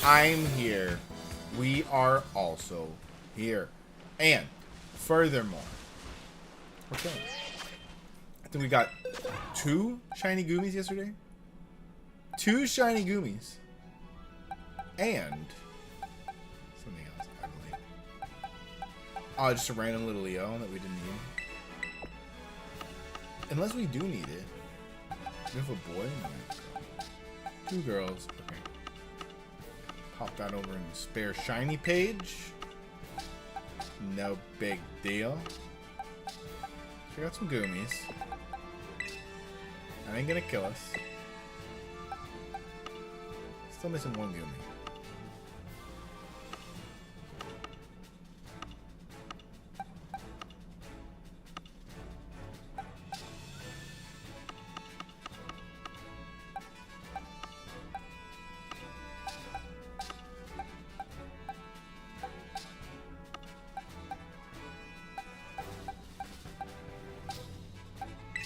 I'm here, we are also here. And furthermore, okay, I think we got 2 shiny Goomies yesterday. 2 shiny Goomies. And something else, I believe. Oh, just a random little Leo that we didn't need. Unless we do need it. We have a boy and a 2 girls. Okay. Pop that over in the spare shiny page. No big deal. We got some Goomies. That ain't gonna kill us. Still missing 1 Goomy.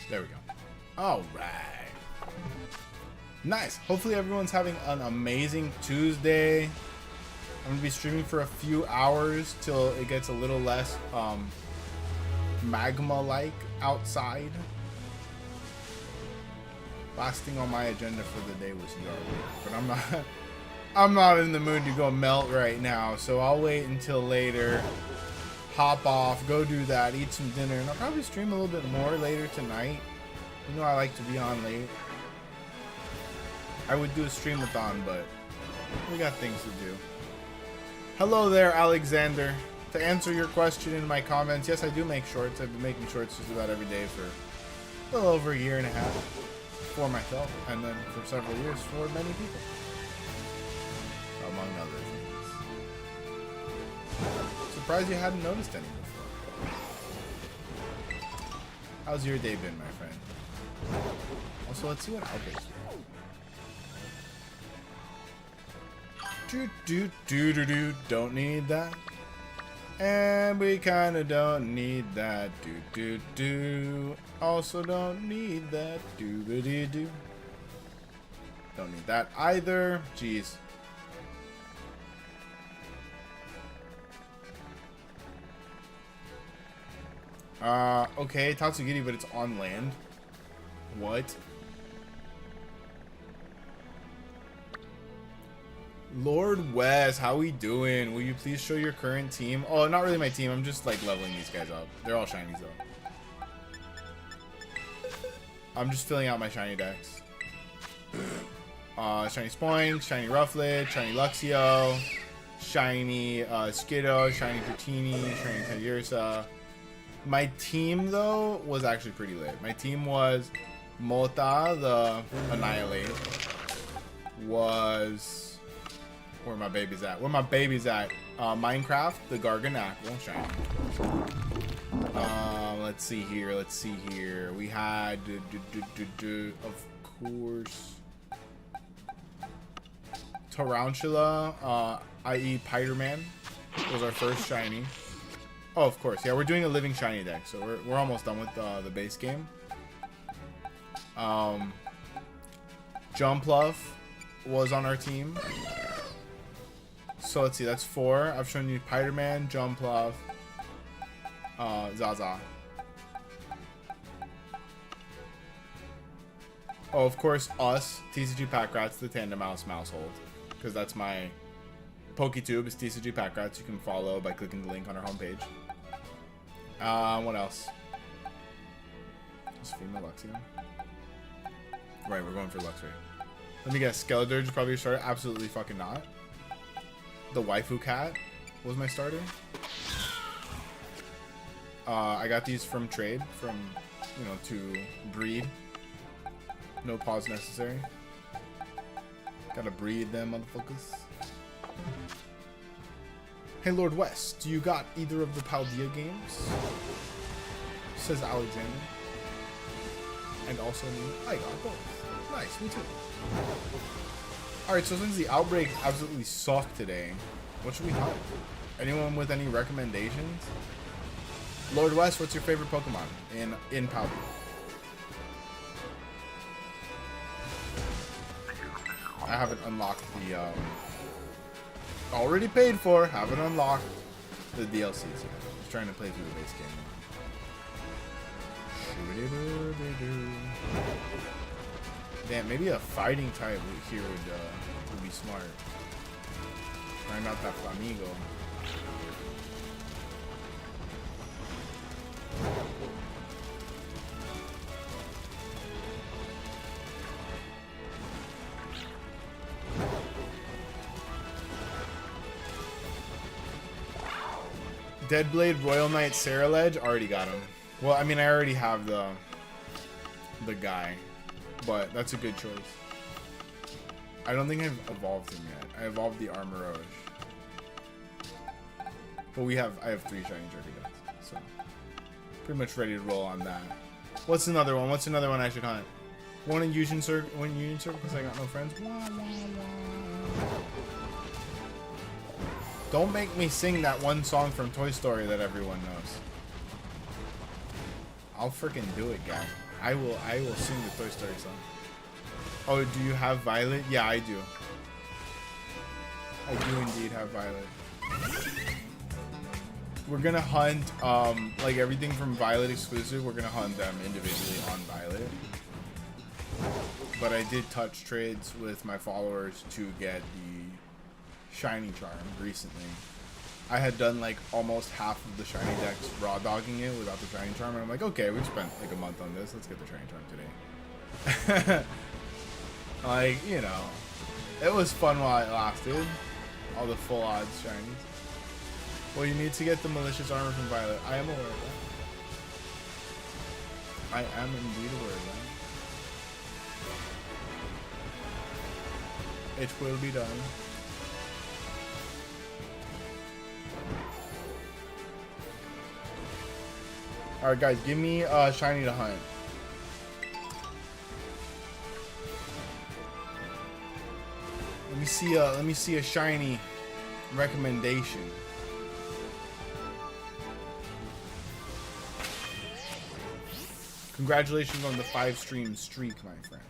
There we go. All right. Nice. Hopefully everyone's having an amazing Tuesday. I'm going to be streaming for a few hours till it gets a little less magma-like outside. Last thing on my agenda for the day was yard work, but I'm not in the mood to go melt right now, so I'll wait until later. Hop off, go do that, eat some dinner, and I'll probably stream a little bit more later tonight. You know I like to be on late. I would do a stream-a-thon, but we got things to do. Hello there, Alexander. To answer your question in my comments, yes, I do make shorts. I've been making shorts just about every day for a little over a year and a half for myself, and then for several years for many people, among other things. Surprised you hadn't noticed any before. How's your day been, my friend? Also, let's see what outbreaks do. Don't need that. And we kinda don't need that. Also don't need that. Do. Don't need that either. Jeez. Okay, Tatsugiri, but it's on land. What? Lord Wes, how we doing? Will you please show your current team? Oh, not really my team. I'm just like leveling these guys up. They're all shinies though. I'm just filling out my shiny decks. Shiny Spoink, shiny Rufflet, shiny Luxio, shiny Skiddo, shiny Dratini, shiny Teddiursa. My team though was actually pretty lit. My team was Mota, the Annihilate, was... Where my baby's at? Where my baby's at? Minecraft, the Garganackle, shiny. Let's see here. We had, of course, Tarantula, i.e. Spider-Man, was our first shiny. Oh, of course. Yeah, we're doing a living shiny deck, so we're almost done with the base game. Jumpluff was on our team. So let's see, that's 4. I've shown you Spider-Man, Jumpluff, Zaza. Oh, of course, us, tcgpackrats, the Tandem Mouse household, because that's my PokeTube is tcgpackrats. You can follow by clicking the link on our homepage. What else? Just female Luxio. Right, we're going for Luxray. Let me guess, Skeledirge is probably your starter? Absolutely fucking not. The waifu cat was my starter. I got these from trade, from, you know, to breed. No pause necessary. Gotta breed them motherfuckers. Hey Lord West, do you got either of the Paldea games? Says Alexander. And also me. I got both. Nice, me too. Alright, so since the outbreak absolutely sucked today, what should we hunt? Anyone with any recommendations? Lord West, what's your favorite Pokemon in Paldea? I haven't unlocked Already paid for. Haven't unlocked the DLCs yet. Just trying to play through the base game. Damn, maybe a fighting type here would be smart. Find out that Flamigo. Deadblade, Royal Knight, Saraledge, already got him. Well, I mean, I already have the guy, but that's a good choice. I don't think I've evolved him yet. I evolved the Armoroge. But I have 3 shiny Jerky, so pretty much ready to roll on that. What's another one? What's another one I should hunt? One in Union Circle because I got no friends. Don't make me sing that one song from Toy Story that everyone knows. I'll freaking do it, guy. I will sing the Toy Story song. Oh, do you have Violet? Yeah, I do. I do indeed have Violet. We're gonna hunt like everything from Violet exclusive. We're gonna hunt them individually on Violet. But I did touch trades with my followers to get the Shiny Charm recently. I had done like almost half of the Shiny Dex raw dogging it without the Shiny Charm, and I'm like, okay, we've spent like a month on this. Let's get the Shiny Charm today. Like, you know, it was fun while it lasted. All the full odds shinies. Well, you need to get the malicious armor from Violet. I am aware of that. I am indeed aware of that. It will be done. Alright guys, give me shiny to hunt. Let me see a shiny recommendation. Congratulations on the 5-stream streak, my friend.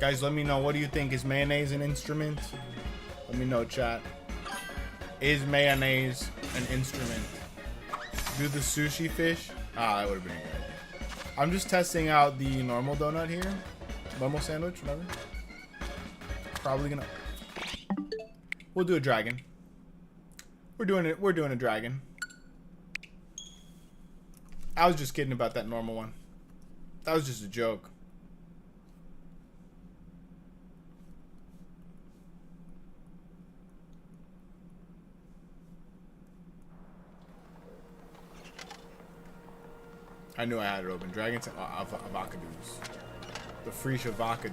Guys, let me know. What do you think? Is mayonnaise an instrument? Let me know, chat. Is mayonnaise an instrument? Do the sushi fish? Ah, that would have been a good idea. I'm just testing out the normal donut here. Normal sandwich, whatever. Probably gonna... We'll do a dragon. We're doing it. We're doing a dragon. I was just kidding about that normal one. That was just a joke. I knew I had it open. Dragons and avocados. The fresh avocados.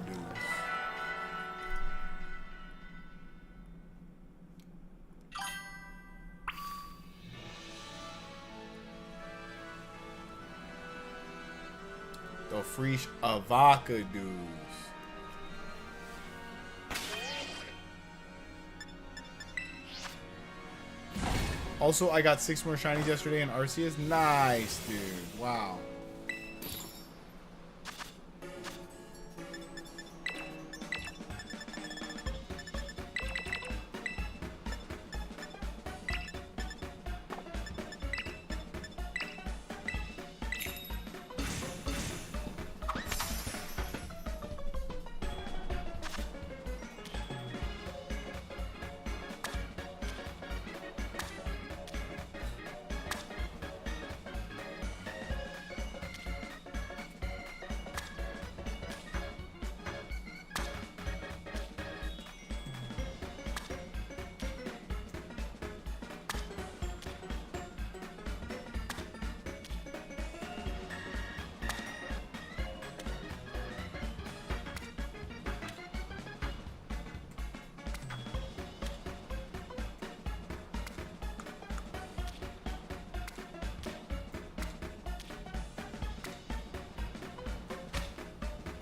The fresh avocados. Also, I got 6 more shinies yesterday in Arceus. Nice, dude. Wow.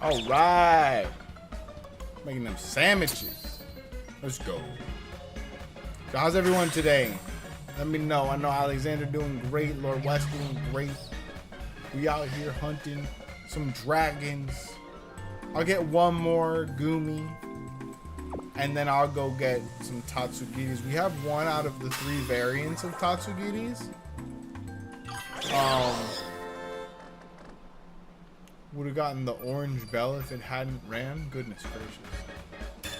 All right. Making them sandwiches. Let's go. So how's everyone today? Let me know. I know Alexander doing great. Lord West doing great. We out here hunting some dragons. I'll get one more Gumi. And then I'll go get some Tatsugiris. We have one out of the 3 variants of Tatsugiris. Would have gotten the orange bell if it hadn't ran. Goodness gracious.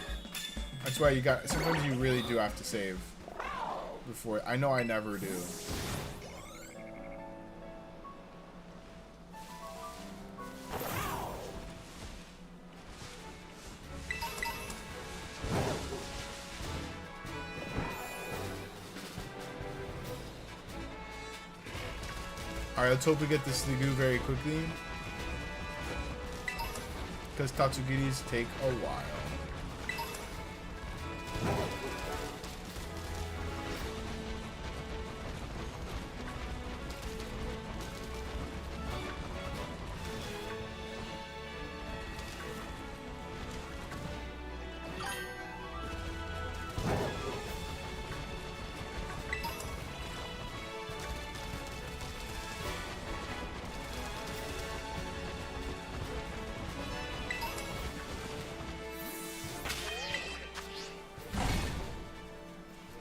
That's why you got. Sometimes you really do have to save before. I know I never do. Alright, let's hope we get this Sliggoo very quickly. Because Tatsugiris take a while.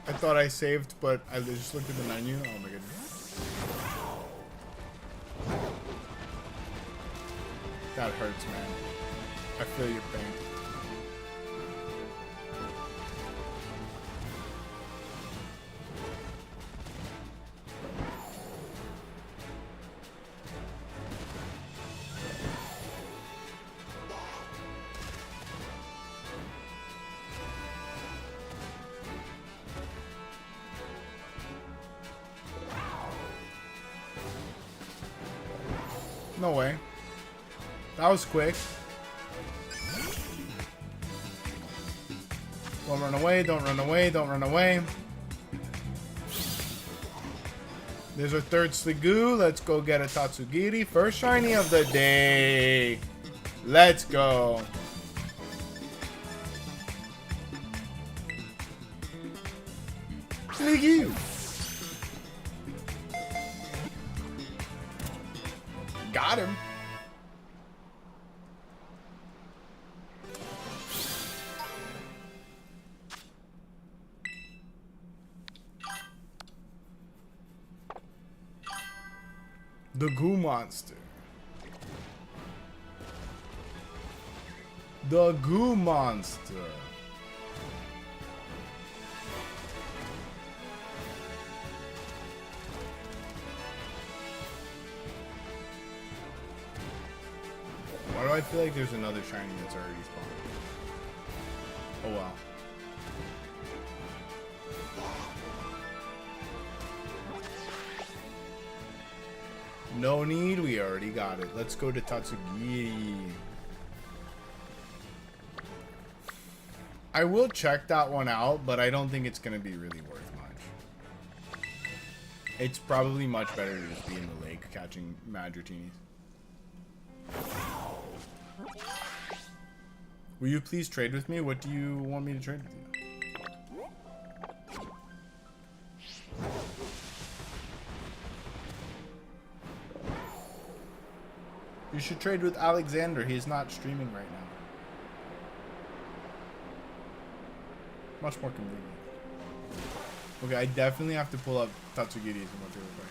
I thought I saved, but I just looked at the menu. Oh my goodness. That hurts, man. I feel your pain. No way. That was quick. Don't run away, don't run away, don't run away. There's our 3rd Sliggoo. Let's go get a Tatsugiri. First shiny of the day. Let's go. Sliggoo. Got him. The Goo Monster. The Goo Monster. Why do I feel like there's another shiny that's already spawned? Oh well. No need, we already got it. Let's go to Tatsugiri. I will check that one out, but I don't think it's going to be really worth much. It's probably much better to just be in the lake catching Madritinis. Will you please trade with me? What do you want me to trade with you? You should trade with Alexander. He's not streaming right now. Much more convenient. Okay, I definitely have to pull up Tatsugiris and what they look like.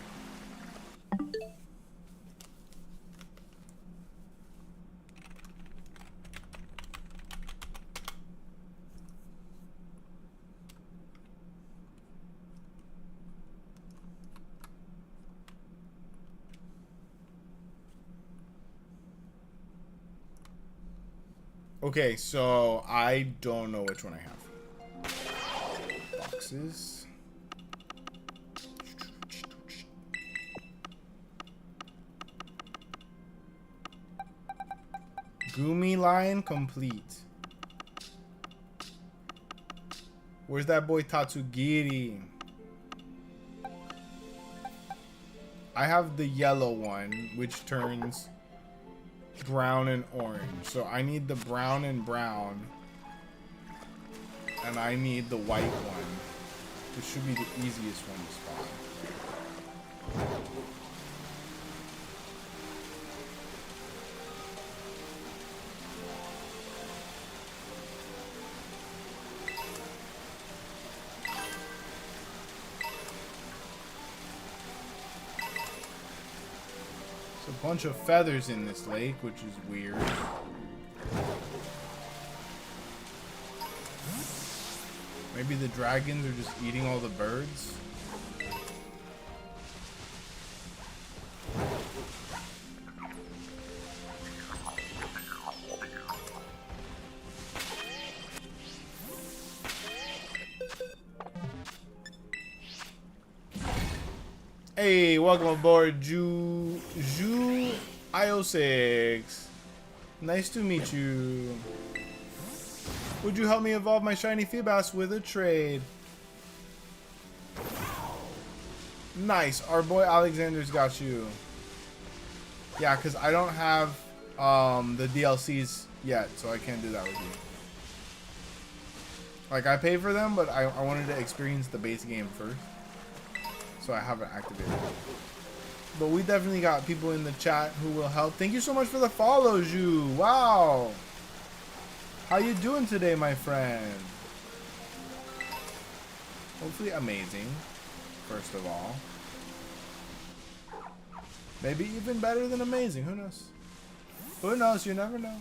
Okay, so I don't know which one I have. Boxes. Gumi line complete. Where's that boy Tatsugiri? I have the yellow one, which turns brown and orange. So I need the brown and brown. And I need the white one. This should be the easiest one to spot. There's a bunch of feathers in this lake, which is weird. Maybe the dragons are just eating all the birds. Hey, welcome aboard, Ju IO6. Nice to meet you. Would you help me evolve my shiny Feebas with a trade? Nice. Our boy Alexander's got you. Yeah, because I don't have the DLCs yet, so I can't do that with you. Like, I pay for them, but I wanted to experience the base game first. So I haven't activated it. But we definitely got people in the chat who will help. Thank you so much for the follow, Ju. Wow. How you doing today, my friend? Hopefully amazing, first of all. Maybe even better than amazing. Who knows? Who knows? You never know.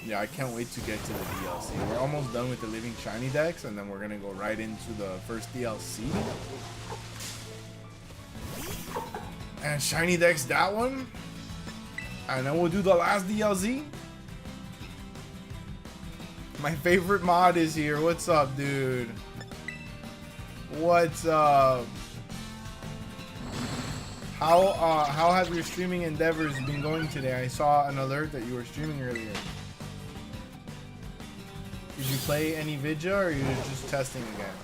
Yeah, I can't wait to get to the DLC. We're almost done with the Living Shiny Dex, and then we're gonna go right into the first DLC. And Shiny Dex that one. And then we'll do the last DLC. My favorite mod is here. What's up, dude? What's up? How have your streaming endeavors been going today? I saw an alert that you were streaming earlier. Did you play any Vidya, or are you just testing again?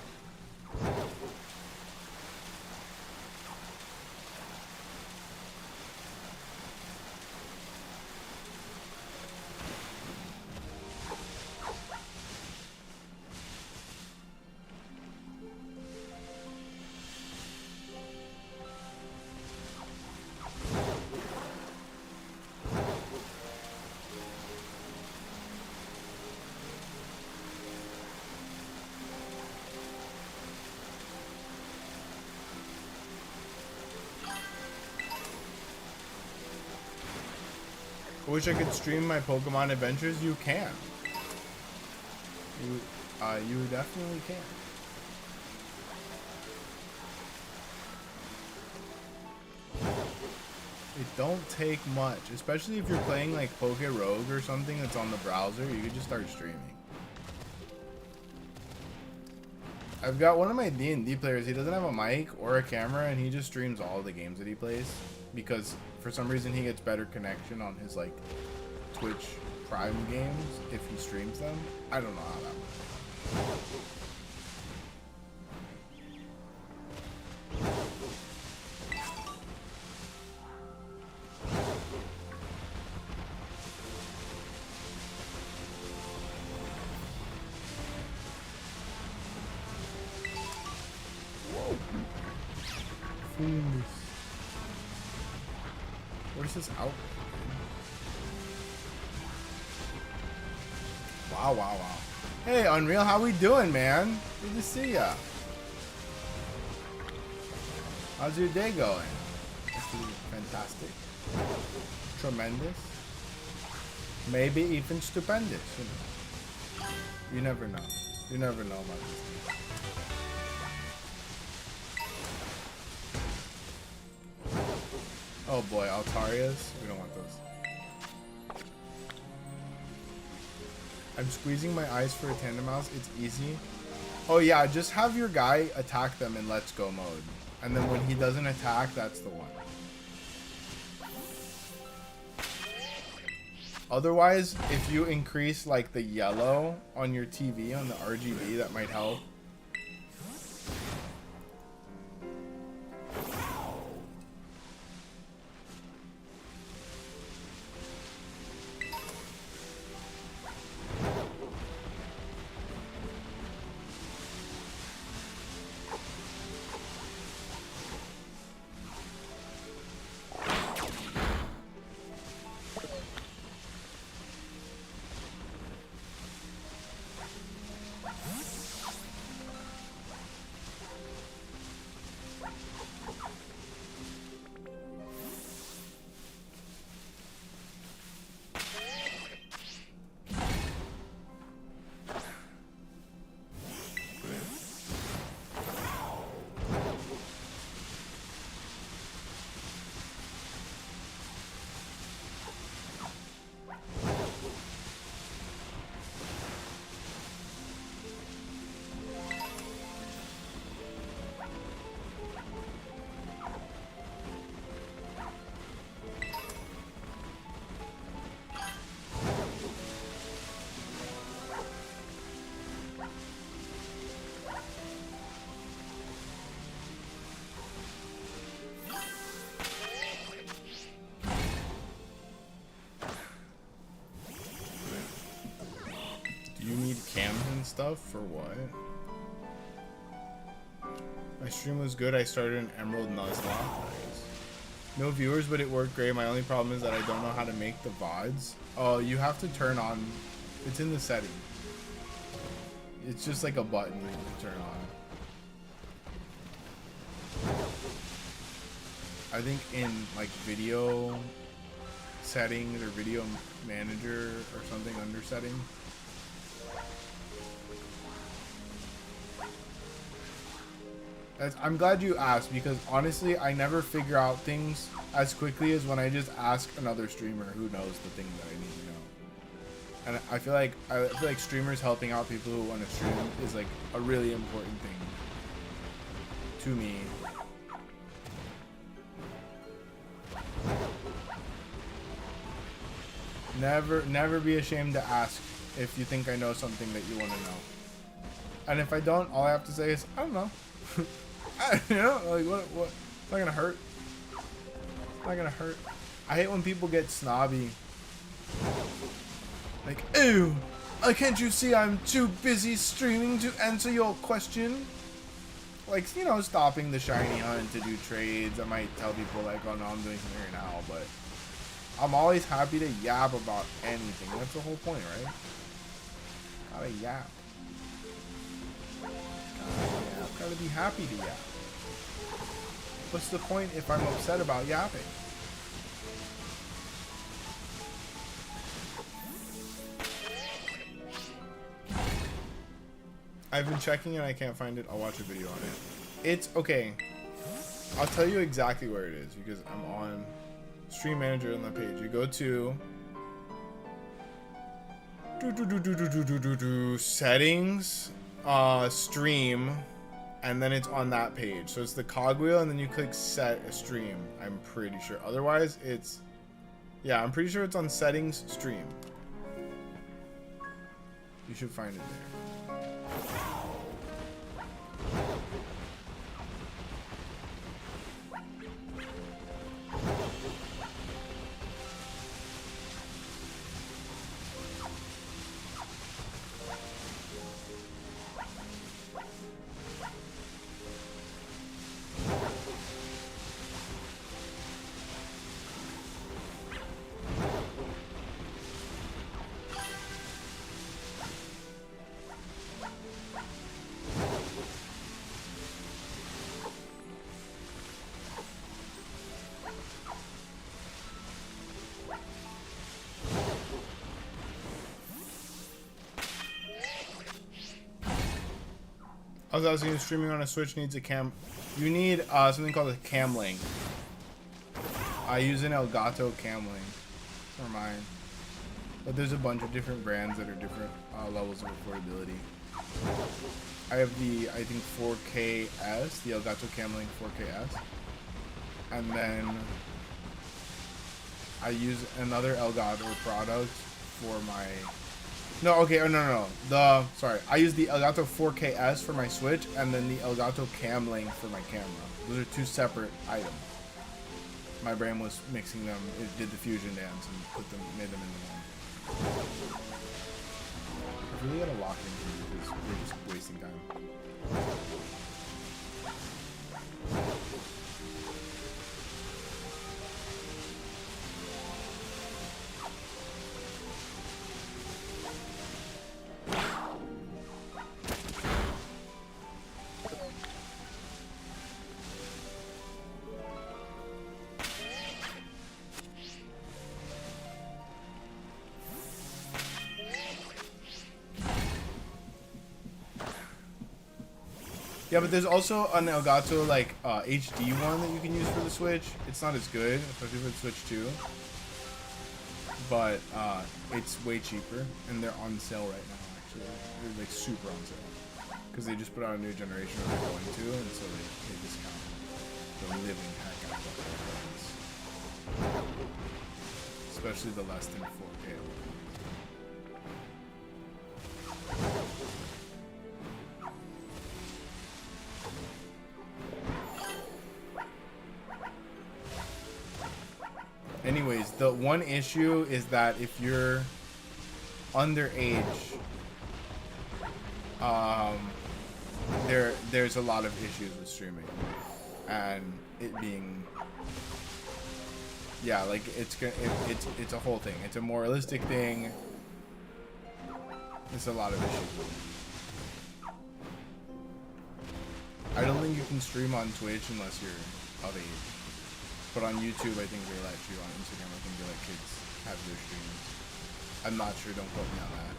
I wish I could stream my Pokemon adventures. You can. You definitely can. It don't take much, especially if you're playing like Poke Rogue or something that's on the browser. You could just start streaming. I've got one of my D&D players. He doesn't have a mic or a camera, and he just streams all the games that he plays because for some reason he gets better connection on his like Twitch Prime games if he streams them. I don't know how that works. Where's this out? Wow, wow, wow. Hey, Unreal, how we doing, man? Good to see ya. How's your day going? Fantastic. Tremendous. Maybe even stupendous. You never know. You never know about this. Oh boy, Altarias. We don't want those. I'm squeezing my eyes for a tandem mouse. It's easy. Oh yeah, just have your guy attack them in Let's Go mode. And then when he doesn't attack, that's the one. Otherwise, if you increase like the yellow on your TV, on the RGB, that might help. stuff for what? My stream was good. I started an Emerald Nuzlocke. No viewers, but it worked great. My only problem is that I don't know how to make the VODs. Oh, you have to turn on. It's in the setting. It's just like a button that you can turn on. I think in like video settings or video manager or something under settings. I'm glad you asked, because honestly I never figure out things as quickly as when I just ask another streamer who knows the thing that I need to know. And I feel like streamers helping out people who want to stream is like a really important thing to me. Never be ashamed to ask if you think I know something that you want to know. And if I don't, all I have to say is, I don't know. You know, like what? It's not gonna hurt. It's not gonna hurt. I hate when people get snobby. Like, ew, can't you see I'm too busy streaming to answer your question? Like, you know, stopping the shiny hunt to do trades. I might tell people like, oh no, I'm doing something right now, but I'm always happy to yap about anything. That's the whole point, right? Gotta yap. Gotta be happy to yap. What's the point if I'm upset about yapping? I've been checking and I can't find it. I'll watch a video on it. It's okay. I'll tell you exactly where it is because I'm on Stream Manager on that page. You go to settings, stream, and then it's on that page. So it's the cogwheel and then you click set a stream. I'm pretty sure. Otherwise it's, yeah, I'm pretty sure it's on settings, stream. You should find it there. I was asking, streaming on a Switch needs a cam. You need something called a cam link. I use an Elgato cam link for mine, but there's a bunch of different brands that are different levels of affordability. I have the, I think, 4KS, the Elgato cam link 4KS, and then I use another Elgato product for my. No, okay, no. Sorry, I use the Elgato 4KS for my Switch, and then the Elgato Cam Link for my camera. Those are two separate items. My brain was mixing them. It did the fusion dance and made them into one. I really gotta lock in here because we're just wasting time. Yeah, but there's also an Elgato like HD one that you can use for the Switch. It's not as good, especially for the Switch 2. But it's way cheaper, and they're on sale right now. Actually, they're like super on sale because they just put out a new generation that they're going to, and so they discount the living heck out of the brands, especially the less than 4K. Anyways, the one issue is that if you're underage, there's a lot of issues with streaming, and it being, yeah, like it's a whole thing. It's a moralistic thing. There's a lot of issues. I don't think you can stream on Twitch unless you're of age. But on YouTube, I think they let you. On Instagram, I think they let kids have their streams. I'm not sure. Don't quote me on that.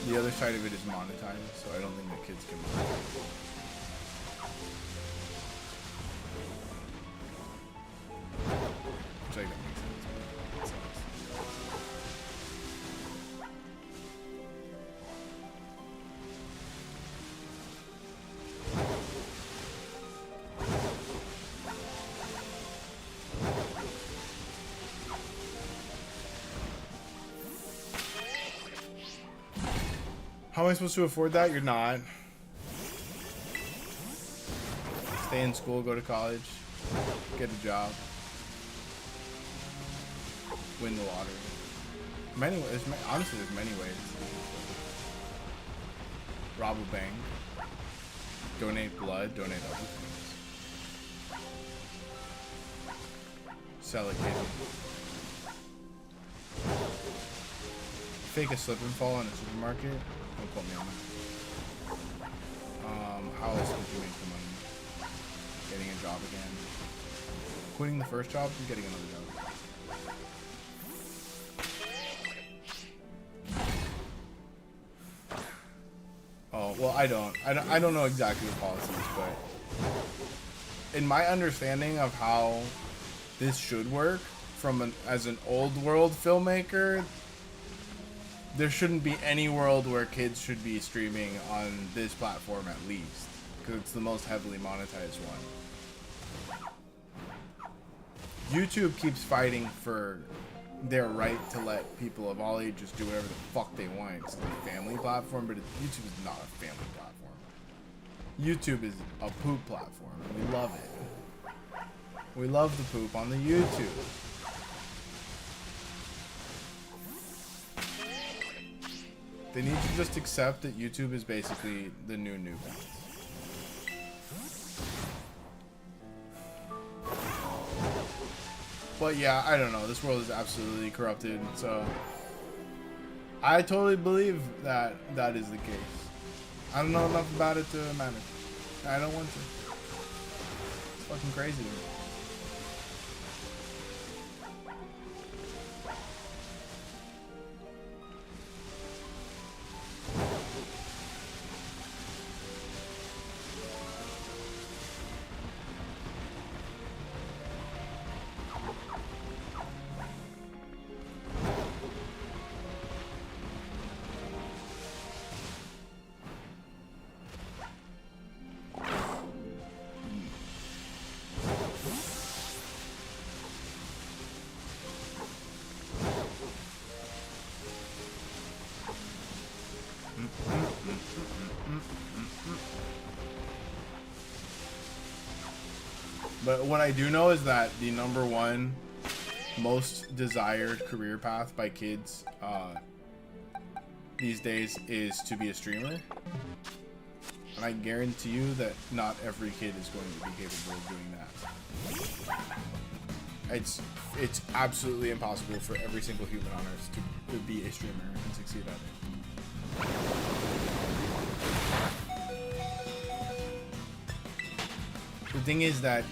The other side of it is monetized, so I don't think the kids can monetize it. Which like that makes sense. But it sucks. How am I supposed to afford that? You're not. Stay in school, go to college, get a job, win the lottery. Honestly, there's many ways. Rob a bank, donate blood, donate other things, sell a kidney, fake a slip and fall in a supermarket. Don't quote me on that. How else would you make the money? Getting a job again. Quitting the first job and getting another job. Oh, well, I don't know exactly the policies, but in my understanding of how this should work as an old world filmmaker, there shouldn't be any world where kids should be streaming on this platform, at least, because it's the most heavily monetized one. YouTube keeps fighting for their right to let people of all ages do whatever the fuck they want. It's a family platform, but YouTube is not a family platform. YouTube is a poop platform, and we love it. We love the poop on the YouTube. They need to just accept that YouTube is basically the new Balance. But yeah, I don't know. This world is absolutely corrupted, so I totally believe that that is the case. I don't know enough about it to matter. I don't want to. It's fucking crazy to me. But what I do know is that the #1 most desired career path by kids these days is to be a streamer. And I guarantee you that not every kid is going to be capable of doing that. It's absolutely impossible for every single human on Earth to be a streamer and succeed at it. The thing is that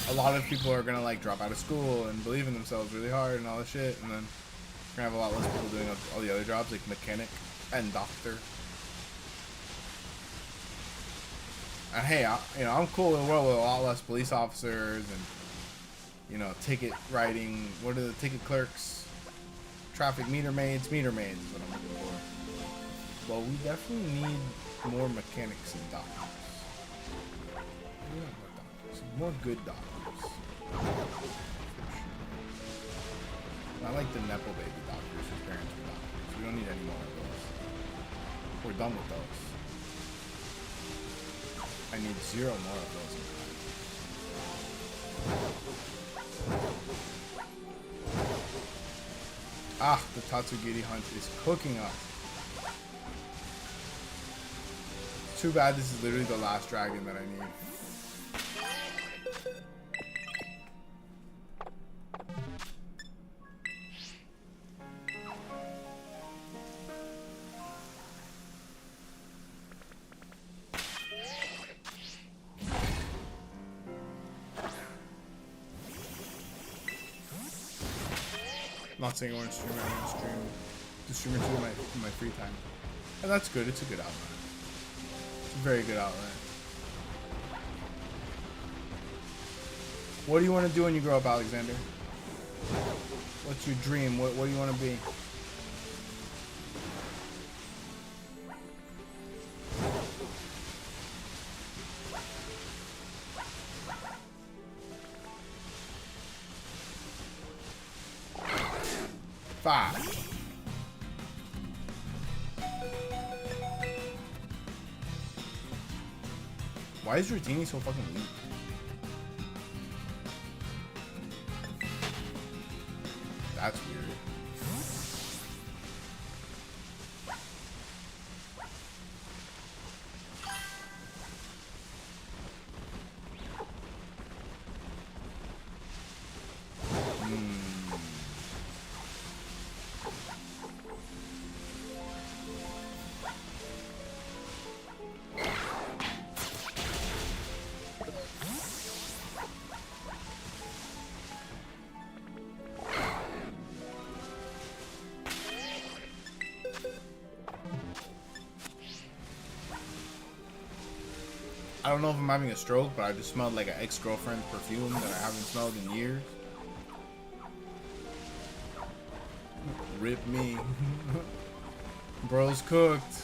a lot of people are gonna like drop out of school and believe in themselves really hard and all this shit, and then we're gonna have a lot less people doing all the other jobs like mechanic and doctor. And hey, I'm cool in a world with a lot less police officers and ticket writing. What are the ticket clerks? Traffic meter maids. Meter maids is what I'm looking for. Well, we definitely need more mechanics and doctors. More good doctors. Not like the Nepo baby doctors whose parents were doctors. We don't need any more of those. We're done with those. I need 0 more of those. Ah, the Tatsugiri hunt is cooking us. Too bad this is literally the last dragon that I need. I'm not saying I want to stream it, I'm going to stream it too in my free time. And that's good, it's a good outlet. It's a very good outlet. What do you want to do when you grow up, Alexander? What's your dream? What do you want to be? Five. Why is Dratini so fucking weak? That's weird. I don't know if I'm having a stroke, but I just smelled like an ex-girlfriend perfume that I haven't smelled in years. Rip me. Bro's cooked.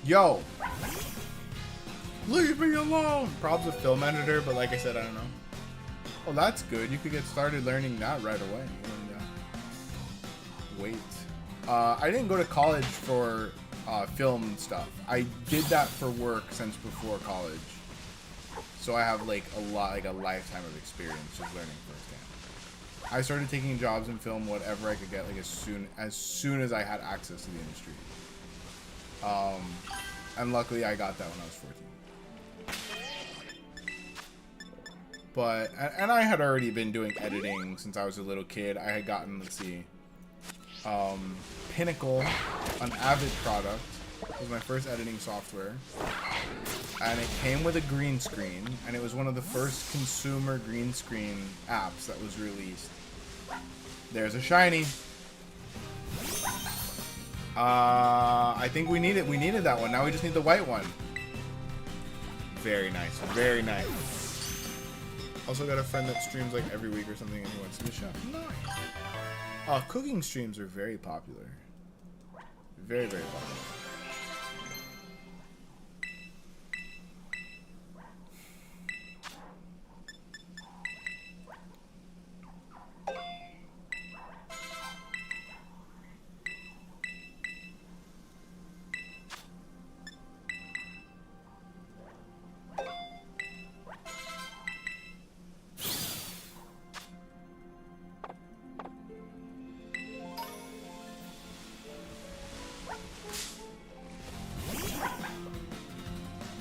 Yo! Leave me alone! Prob's a film editor, but like I said, I don't know. Well, that's good. You could get started learning that right away. Wait. I didn't go to college for film stuff. I did that for work since before college. So I have like a lifetime of experience just learning firsthand. I started taking jobs in film, whatever I could get, like as soon as I had access to the industry. And luckily I got that when I was 14. But, and I had already been doing editing since I was a little kid. I had gotten, let's see, Pinnacle, an Avid product. It was my first editing software. And it came with a green screen, and it was one of the first consumer green screen apps that was released. There's a shiny. I think we needed that one. Now we just need the white one. Very nice, very nice. Also got a friend that streams like every week or something and he wants to be a chef. Nice. Cooking streams are very popular. Very, very popular.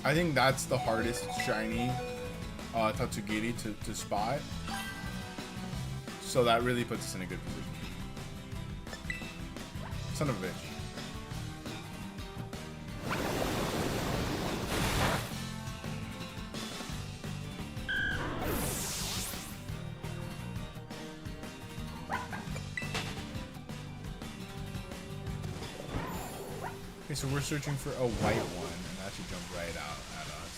I think that's the hardest shiny Tatsugiri to spot. So that really puts us in a good position. Son of a bitch. Okay, so we're searching for a white one. That should jump right out at us.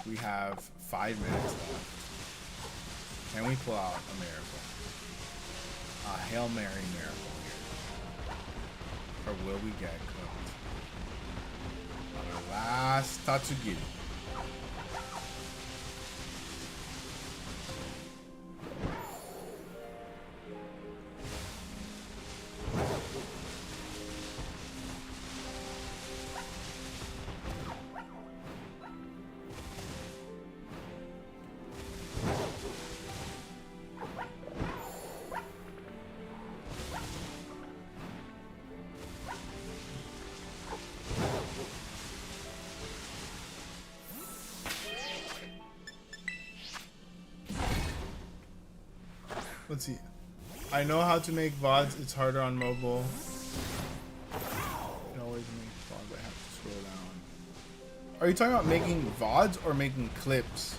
We have 5 minutes left. Can we pull out a miracle? A Hail Mary miracle here. Or will we get cooked? Our last Tatsugiri. Let's see. I know how to make VODs. It's harder on mobile. You can always make VODs. I have to scroll down. Are you talking about making VODs or making clips?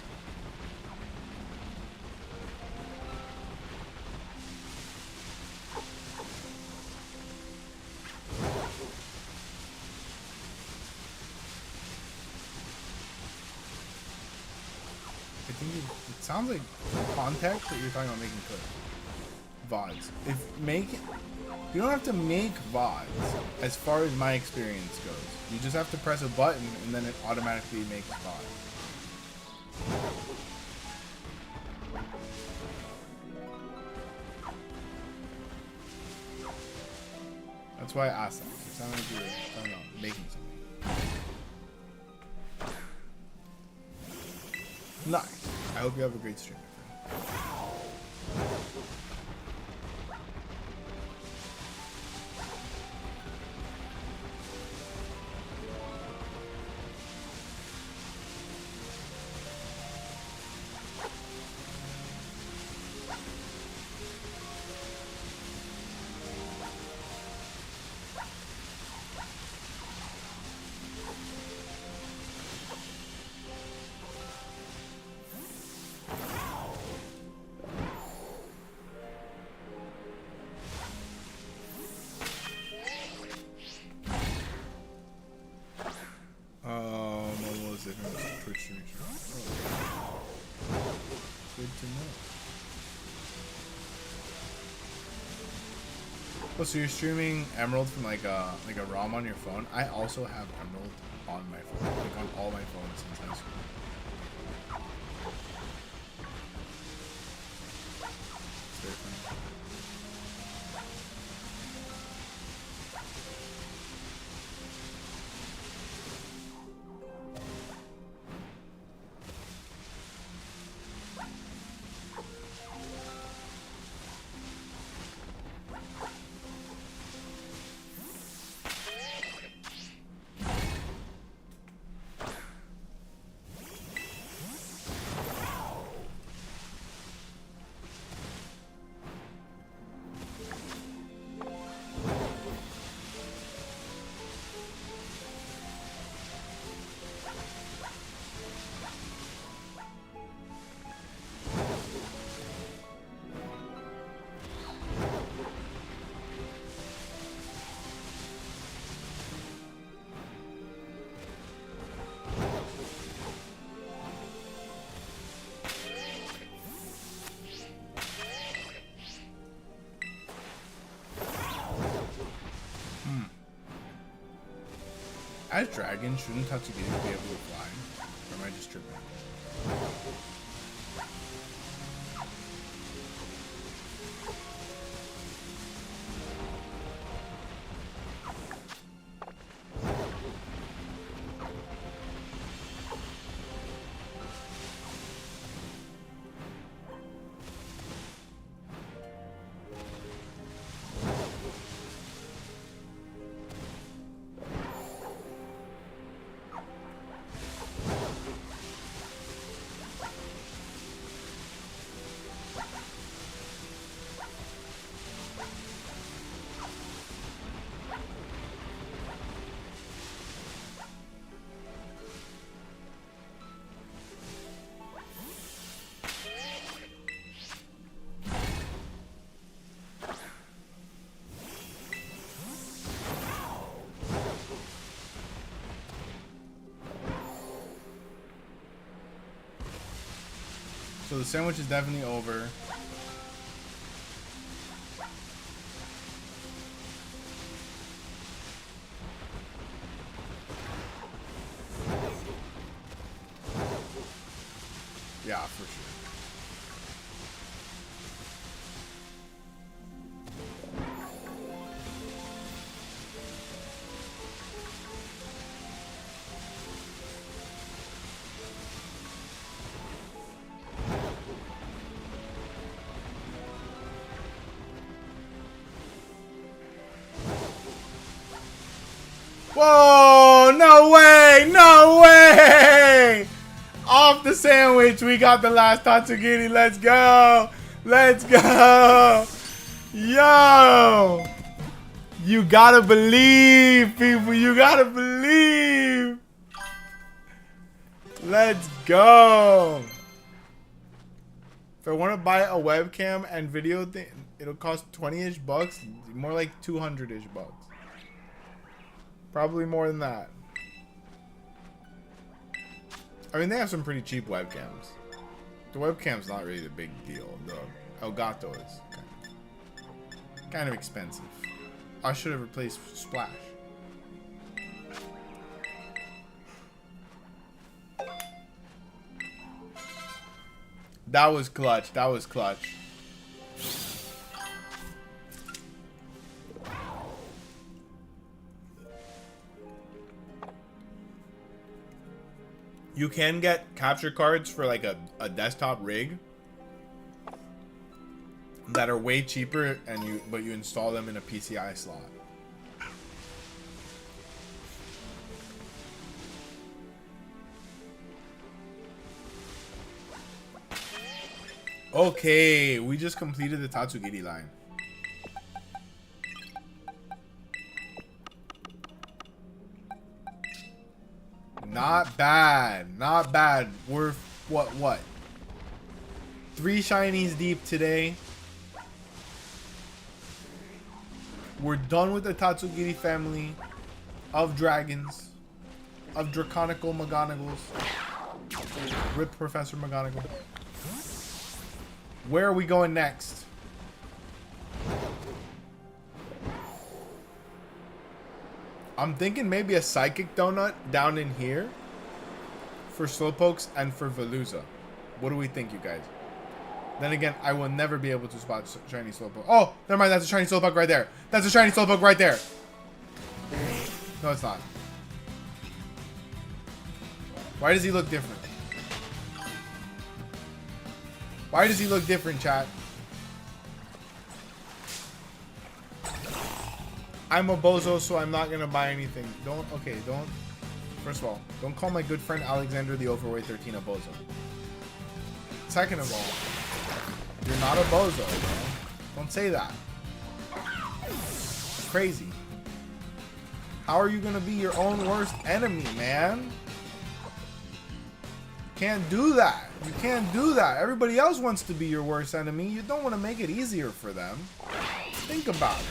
I think it sounds like context that you're talking about making clips. VODs. You don't have to make VODs as far as my experience goes. You just have to press a button and then it automatically makes VODs. That's why I asked that. It sounded like you were, I don't know, making something. Nice. I hope you have a great stream, my friend. Good to know. Oh, so you're streaming Emerald from like a ROM on your phone? I also have Emerald on my phone, like on all my phones since high school. It's very funny. As dragons, shouldn't tcgpackrats be able to fly? Or am I just tripping? So the sandwich is definitely over. Yeah, for sure. Whoa, no way, no way! Off the sandwich, we got the last tcgpackrats, let's go! Let's go. Yo. You gotta believe, people. You gotta believe. Let's go. If I want to buy a webcam and video thing, it'll cost 20-ish bucks. More like 200-ish bucks. Probably more than that. I mean, they have some pretty cheap webcams. The webcam's not really the big deal. The Elgato is kind of expensive. I should have replaced Splash. That was clutch. That was clutch. You can get capture cards for like a desktop rig that are way cheaper, and but you install them in a PCI slot. Okay, we just completed the Tatsugiri line. Not bad, not bad. We're what? 3 shinies deep today. We're done with the Tatsugiri family of dragons, of Draconical McGonagalls. Rip Professor McGonagall. Where are we going next? I'm thinking maybe a Psychic Donut down in here for Slowpokes and for Veluza. What do we think, you guys? Then again, I will never be able to spot shiny Slowpoke. Oh, never mind. That's a shiny Slowpoke right there. That's a shiny Slowpoke right there. No, it's not. Why does he look different? Why does he look different, chat? I'm a bozo, so I'm not gonna buy anything. Don't. First of all, don't call my good friend Alexander the Overweight 13 a bozo. Second of all, you're not a bozo, bro. Don't say that. It's crazy. How are you gonna be your own worst enemy, man? Can't do that. You can't do that. Everybody else wants to be your worst enemy. You don't want to make it easier for them. Think about it.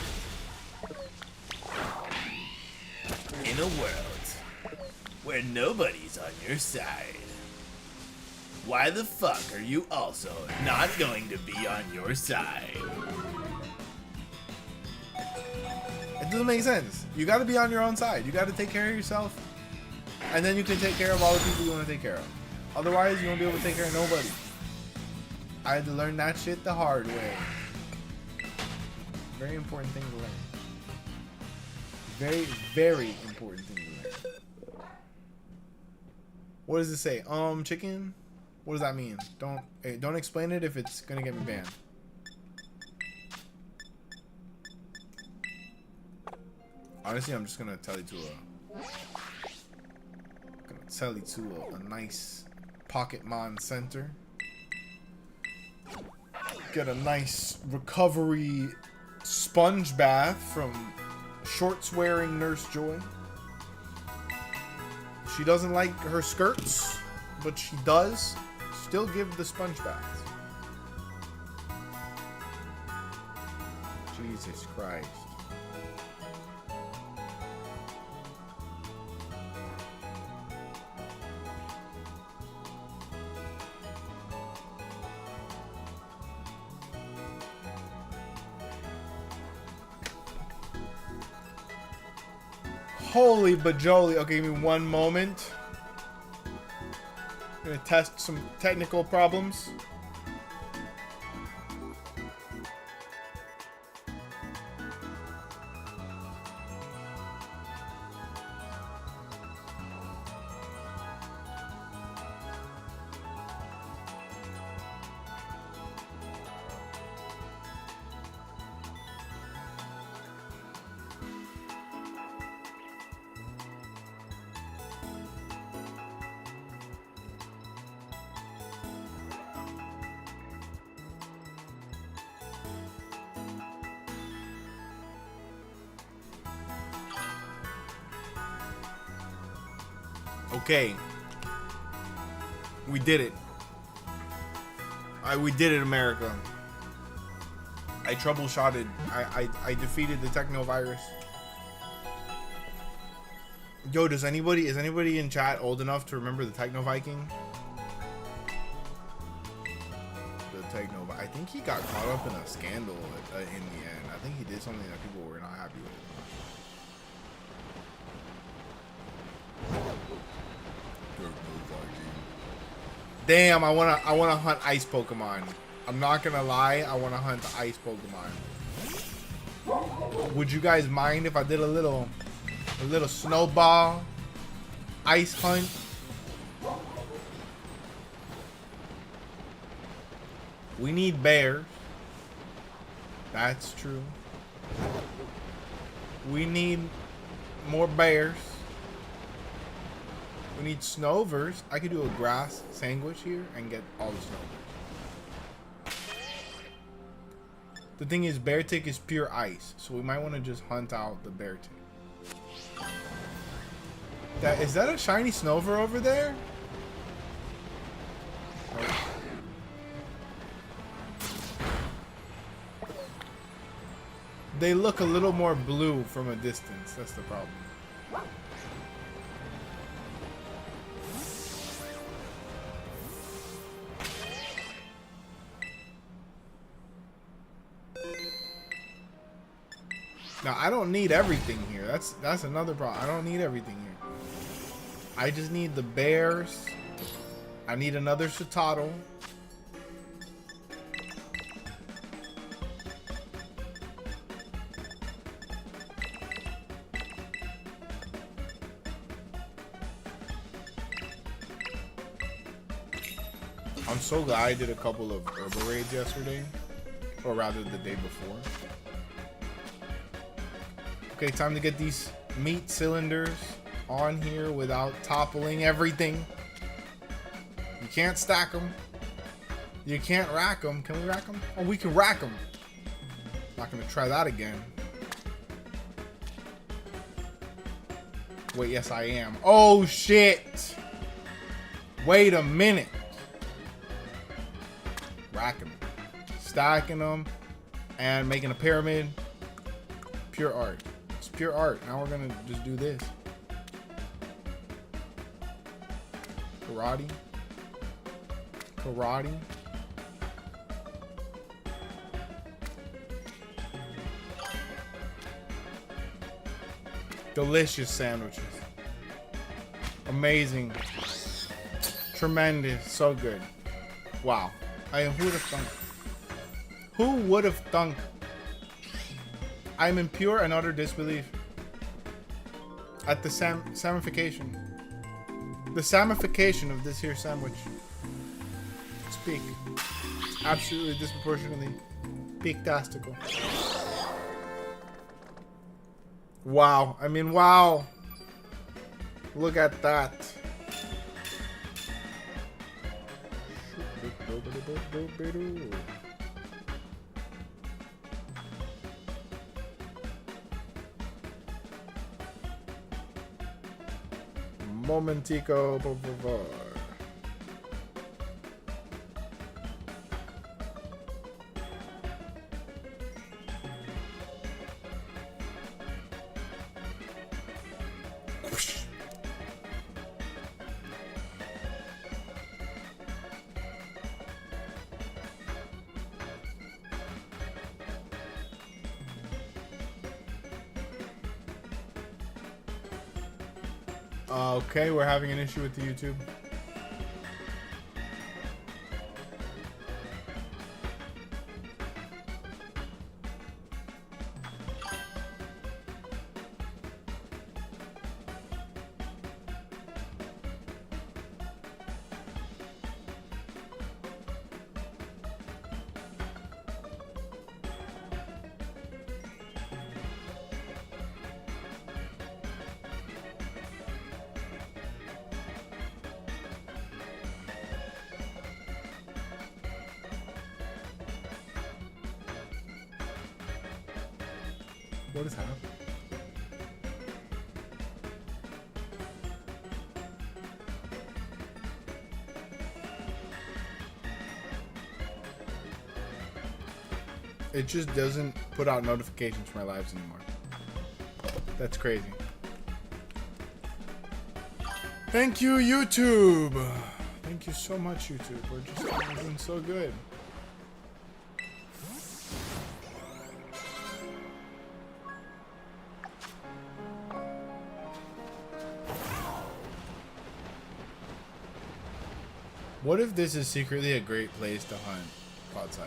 In a world where nobody's on your side, why the fuck are you also not going to be on your side? It doesn't make sense. You got to be on your own side. You got to take care of yourself, and then you can take care of all the people you want to take care of. Otherwise, you won't be able to take care of nobody. I had to learn that shit the hard way. Very important thing to learn. Very, very important thing to learn. What does it say? Chicken? What does that mean? Don't explain it if it's gonna get me banned. Honestly, I'm just gonna tell you to a nice Pokémon center. Get a nice recovery sponge bath from shorts-wearing Nurse Joy. She doesn't like her skirts, but she does still give the sponge baths. Jesus Christ. Holy bajoli. Okay, give me one moment. I'm gonna test some technical problems. Okay. We did it. We did it, America. I troubleshotted. I defeated the technovirus. Yo, is anybody in chat old enough to remember the Techno Viking? I think he got caught up in a scandal in the end. I think he did something that people were not happy with. Damn, I wanna hunt ice Pokemon. I'm not gonna lie, I wanna hunt the ice Pokemon. Would you guys mind if I did a little snowball ice hunt? We need bears. That's true. We need more bears. We need Snovers. I could do a grass sandwich here and get all the Snovers. The thing is, Beartic is pure ice, so we might want to just hunt out the Beartic. Is that a shiny Snover over there? Oh. They look a little more blue from a distance. That's the problem. Now, I don't need everything here. That's another problem. I don't need everything here. I just need the bears. I need another Citadel. I'm so glad I did a couple of Herbal raids yesterday. Or rather, the day before. Okay, time to get these meat cylinders on here without toppling everything. You can't stack them. You can't rack them. Can we rack them? Oh, we can rack them. Not gonna try that again. Wait, yes I am. Oh shit! Wait a minute. Racking them. Stacking them. And making a pyramid. Pure art. It's pure art. Now we're gonna just do this. Karate. Karate. Delicious sandwiches. Amazing. Tremendous. So good. Wow. Who would have thunk? Who would have thunk? I'm in pure and utter disbelief at the samification. The samification of this here sandwich. It's peak. It's absolutely disproportionately peak-tastical. Wow. I mean, wow. Look at that. Momentico, por favor. Okay, we're having an issue with the YouTube. What is happening? it just doesn't put out notifications for my lives anymore. That's crazy. Thank you, YouTube. Thank you so much, YouTube. We're just doing so good. What if this is secretly a great place to hunt Clodsire?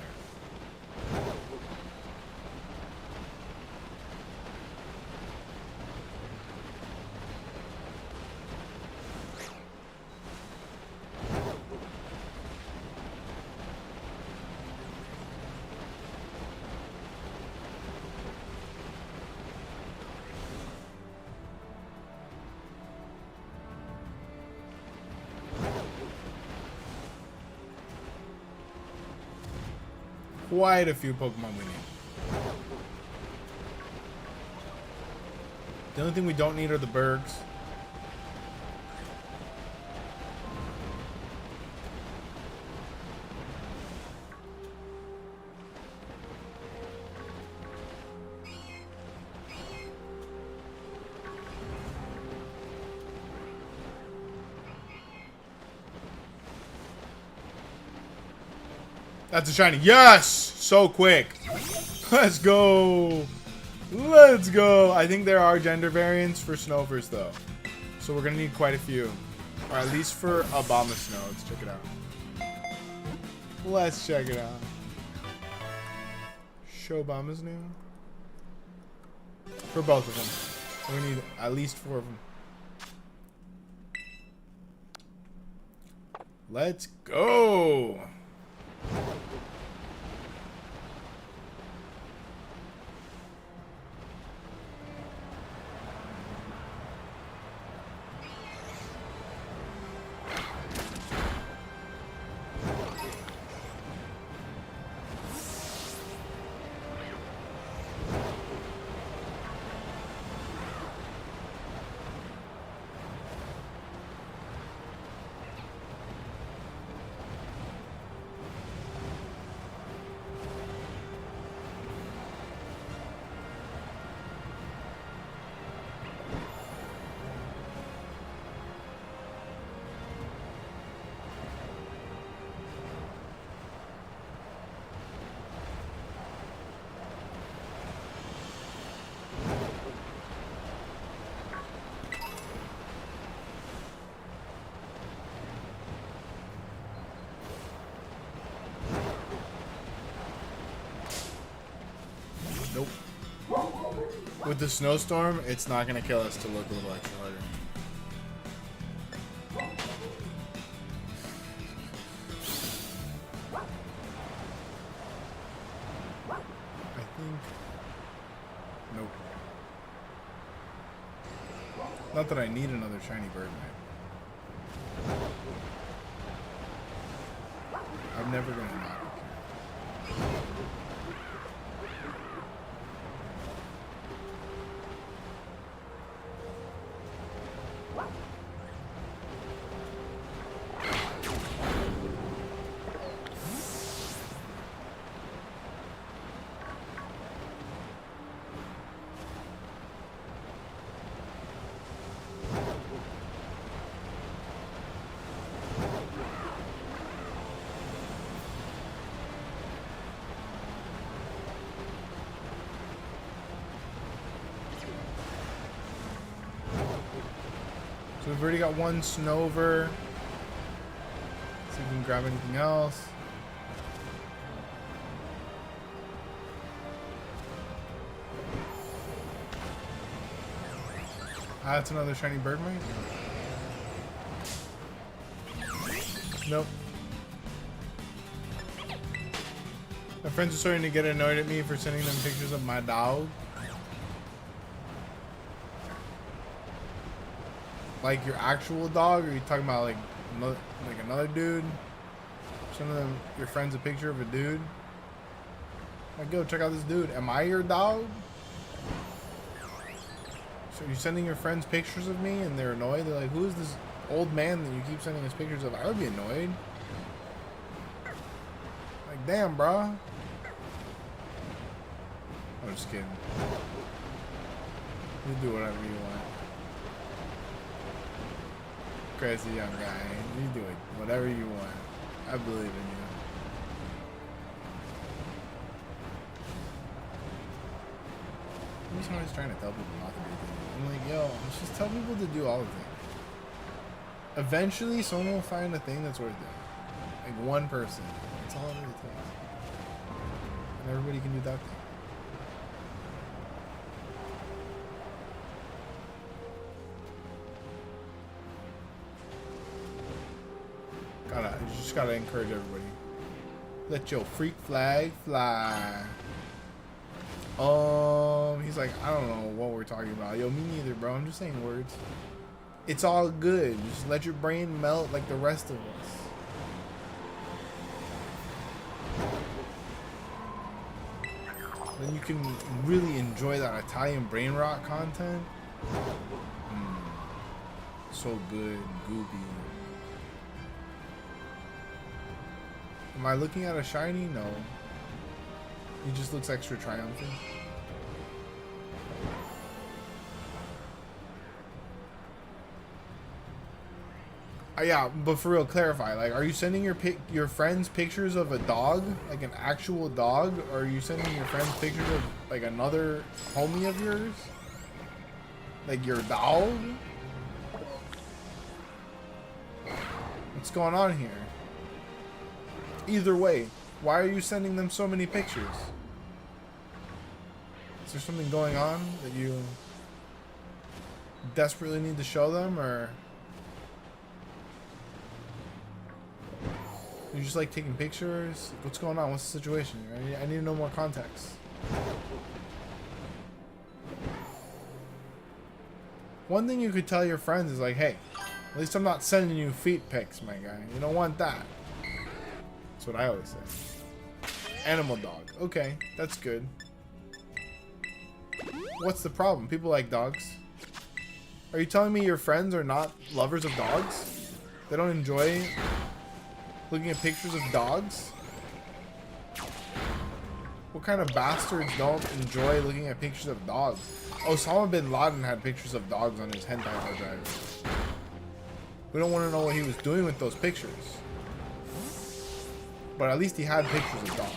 Quite a few Pokemon we need. The only thing we don't need are the Bergs. That's a shiny. Yes! So quick. Let's go. Let's go. I think there are gender variants for Snovers, though. So we're going to need quite a few. Or at least for Abomasnow. Let's check it out. Let's check it out. Show Abomasnow. For both of them. We need at least 4 of them. Let's go. Nope. With the snowstorm, it's not going to kill us to look a little extra harder. I think... Nope. Not that I need another shiny bird knight. I'm never going to not. So we've already got one Snover. See if we can grab anything else. Ah, that's another shiny Birdmite? Nope. My friends are starting to get annoyed at me for sending them pictures of my dog. Like your actual dog, or are you talking about like another dude? Sending them your friends a picture of a dude. Like, go check out this dude. Am I your dog? So you're sending your friends pictures of me, and they're annoyed. They're like, "Who is this old man that you keep sending us pictures of?" I would be annoyed. Like, damn, bro. I'm just kidding. You do whatever you want. Crazy young guy. You do it whatever you want. I believe in you. He's always trying to tell people not to do things. I'm like, yo, let's just tell people to do all the things. Eventually, someone will find a thing that's worth it. Like one person. That's all it really takes. And everybody can do that thing. You just gotta encourage everybody. Let your freak flag fly. He's like, I don't know what we're talking about. Yo, me neither, bro. I'm just saying words. It's all good. Just let your brain melt like the rest of us. Then you can really enjoy that Italian brain rot content. So good and goopy. Am I looking at a shiny? No. He just looks extra triumphant. Yeah, but for real, clarify. Like, are you sending your friends pictures of a dog, like an actual dog, or are you sending your friends pictures of like another homie of yours, like your dog? What's going on here? Either way, why are you sending them so many pictures? Is there something going on that you desperately need to show them, or you just like taking pictures? What's going on? What's the situation? I need to know more context. One thing you could tell your friends is like, hey, at least I'm not sending you feet pics, my guy. You don't want that. That's what I always say. Animal dog. Okay, that's good. What's the problem? People like dogs. Are you telling me your friends are not lovers of dogs? They don't enjoy looking at pictures of dogs? What kind of bastards don't enjoy looking at pictures of dogs? Osama bin Laden had pictures of dogs on his hentai hard drive. We don't want to know what he was doing with those pictures. But at least he had pictures of dogs.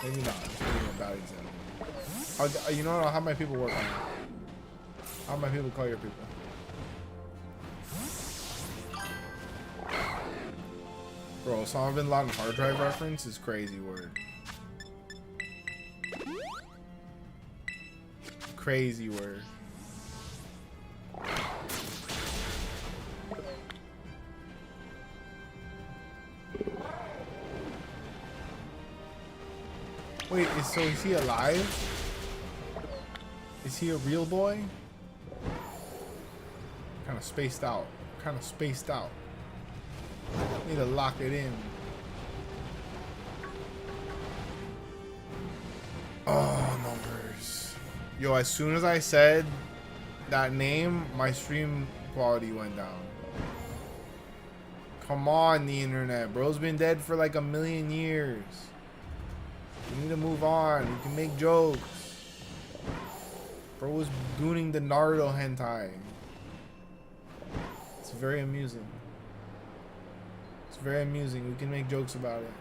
Maybe not. It's maybe a bad example. You know what? I'll have my people work on it. I'll have my people call your people. Bro, Osama bin Laden hard drive reference is crazy word. Crazy word. Wait, is he alive? Is he a real boy? Kind of spaced out. Kind of spaced out. Need to lock it in. Oh, numbers. Yo, as soon as I said that name, my stream quality went down. Come on, the internet. Bro's been dead for like 1,000,000 years. We need to move on. We can make jokes. Bro was gooning the Naruto hentai. It's very amusing. It's very amusing. We can make jokes about it.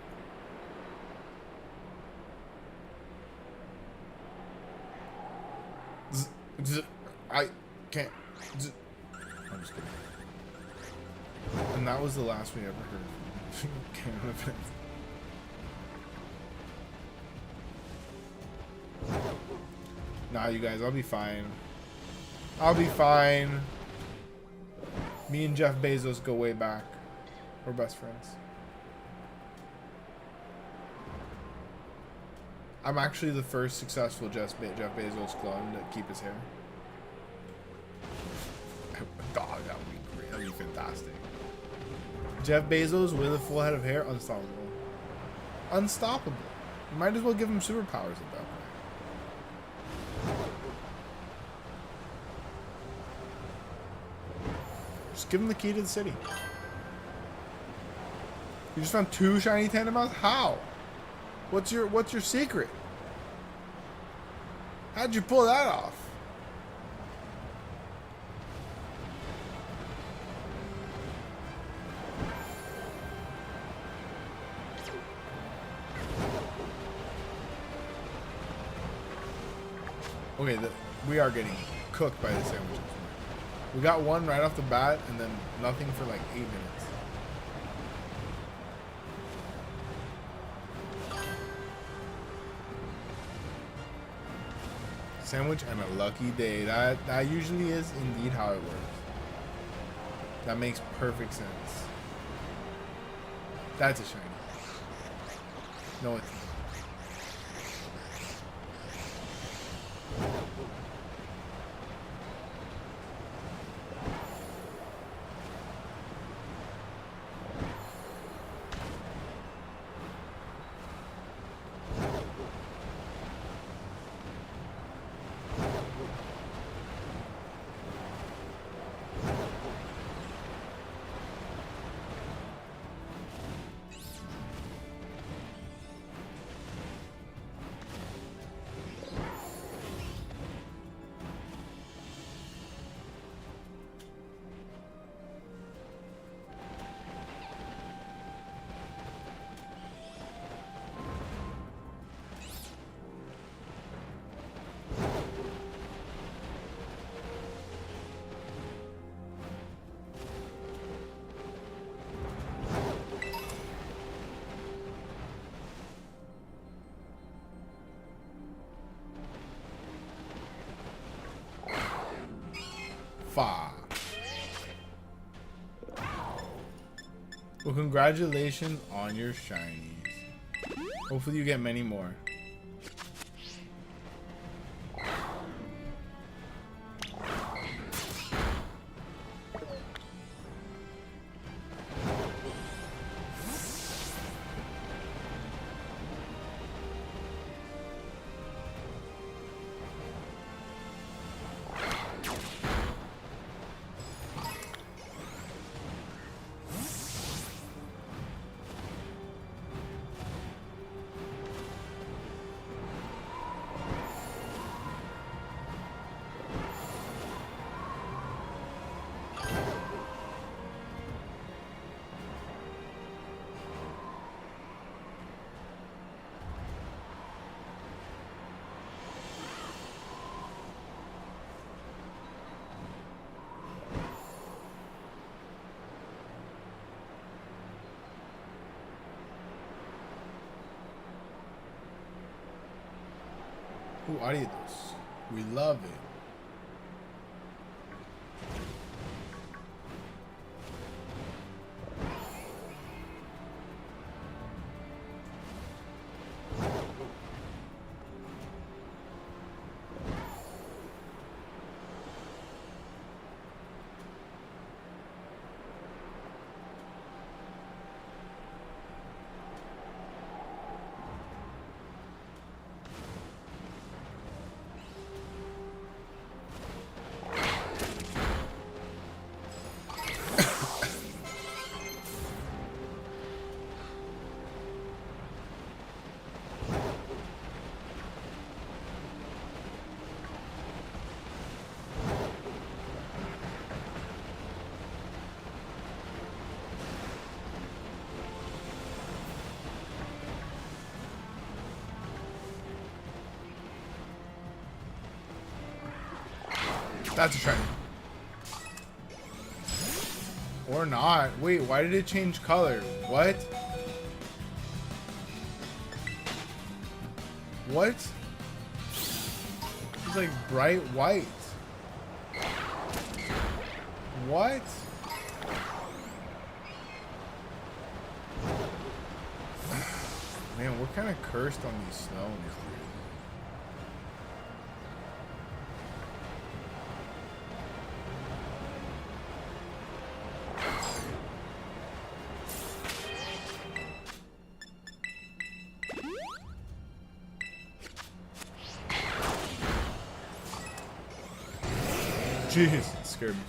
I can't. I'm just kidding. And that was the last we ever heard. Nah, you guys, I'll be fine. I'll be fine. Me and Jeff Bezos go way back. We're best friends. I'm actually the first successful Jeff Bezos clone to keep his hair. Dog, that would be great. That would be fantastic. Jeff Bezos with a full head of hair, unstoppable. Unstoppable. You might as well give him superpowers at that point. Just give him the key to the city. You just found 2 shiny Tandemouths? How? What's your secret? How'd you pull that off? Okay, we are getting cooked by the sandwiches. We got one right off the bat, and then nothing for like 8 minutes. Sandwich and a lucky day. That usually is indeed how it works. That makes perfect sense. That's a shiny. No, it's not. Well, congratulations on your shinies. Hopefully you get many more. Ooh, Adios. We love it. That's a shiny. Or not. Wait, why did it change color? What? What? It's like bright white. What? Man, we're kind of cursed on these snows, dude. Jeez, it scared me.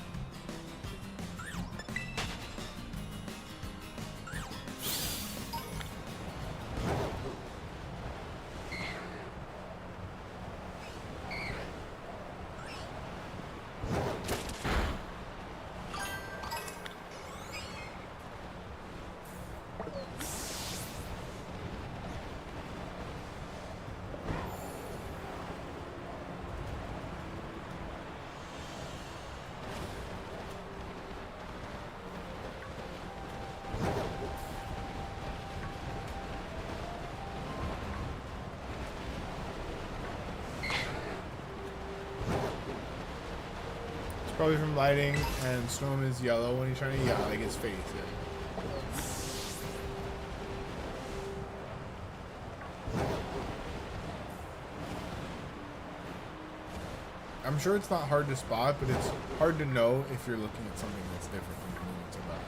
probably from lighting, and Storm is yellow when he's shiny. Yeah, like his face. Yeah. I'm sure it's not hard to spot, but it's hard to know if you're looking at something that's different when you're moving to that.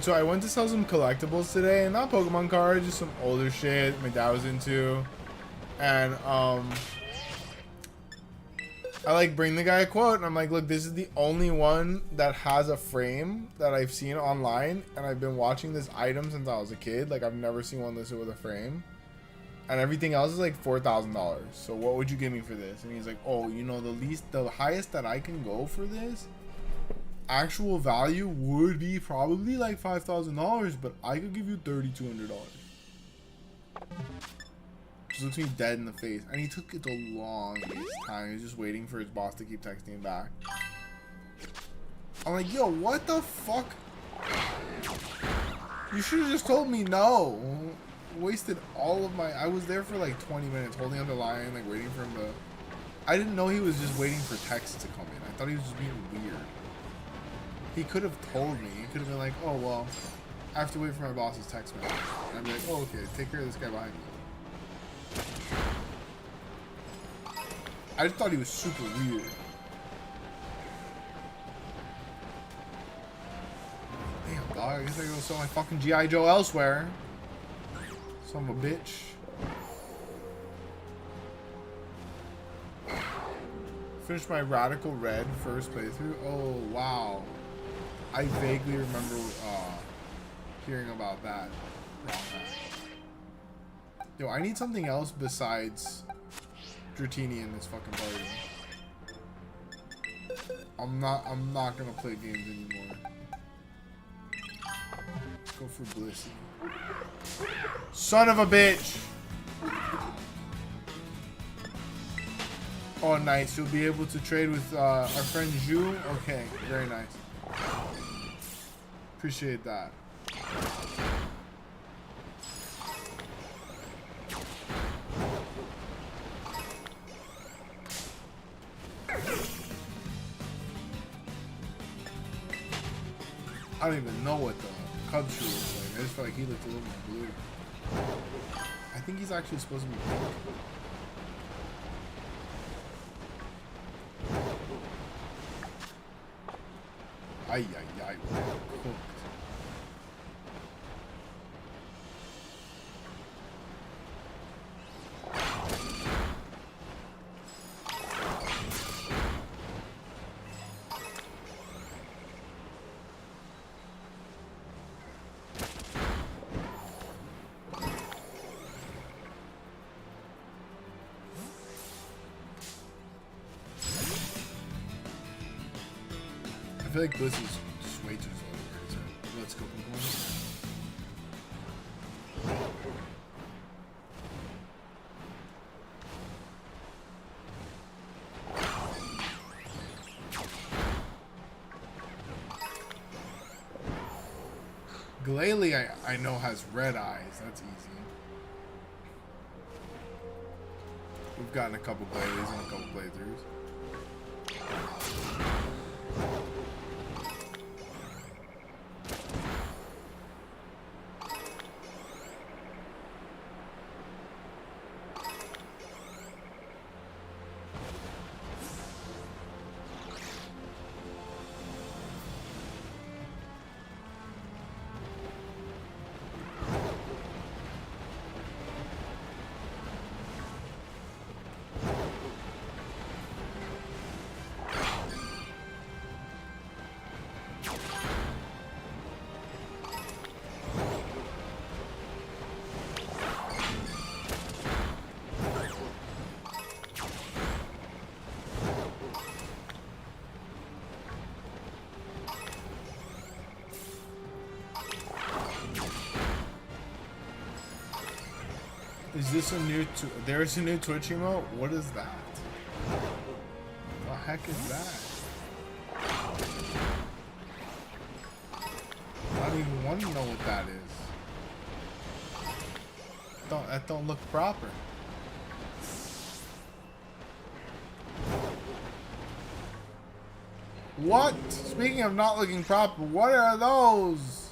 So I went to sell some collectibles today, and not Pokemon cards, just some older shit my dad was into. And I like bring the guy a quote, and I'm like, look, this is the only one that has a frame that I've seen online, and I've been watching this item since I was a kid. Like, I've never seen one listed with a frame, and everything else is like $4,000. So what would you give me for this? And he's like, oh, you know, the highest that I can go for this actual value would be probably like $5,000, but I could give you $3,200. Just looks me dead in the face, and he took it the longest time. He's just waiting for his boss to keep texting him back. I'm like, yo, what the fuck? You should have just told me no. Wasted all of my. I was there for like 20 minutes holding on the line, like waiting for him to. I didn't know he was just waiting for texts to come in. I thought he was just being weird. He could have told me. He could have been like, oh, well, I have to wait for my boss's text message. And I'd be like, oh, okay, take care of this guy behind me. I just thought he was super weird. Damn, dog, I guess I gotta sell my fucking G.I. Joe elsewhere. Son of a bitch. Finished my Radical Red first playthrough. Oh, wow. I vaguely remember hearing about that. Yo, I need something else besides Dratini in this fucking party. I'm not gonna play games anymore. Let's go for Blissey. Son of a bitch! Oh, nice. You'll be able to trade with our friend Zhu. Okay, very nice. Appreciate that. I don't even know what the Cubs shoe looks like. I just felt like he looked a little more blue. I think he's actually supposed to be pink. Ay, ay, ay, cooked. I feel like Bliss is just way too slow. So let's go Pokemon. Glalie, I know has red eyes. That's easy. We've gotten a couple Glalies and a couple playthroughs. Is this a new? There's a new Twitch emote. What is that? The heck is that? I don't even want to know what that is. That don't look proper. What? Speaking of not looking proper, what are those?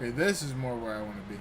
Okay, this is more where I want to be.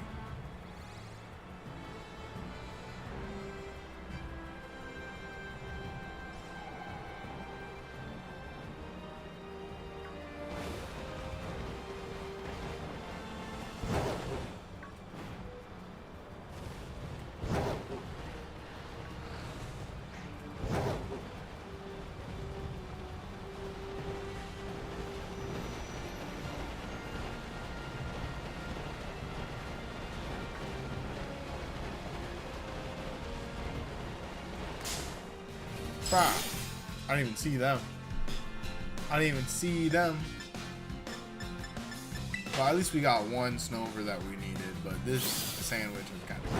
I don't even see them. I didn't even see them. Well, at least we got one Snover that we needed, but this sandwich is kind of...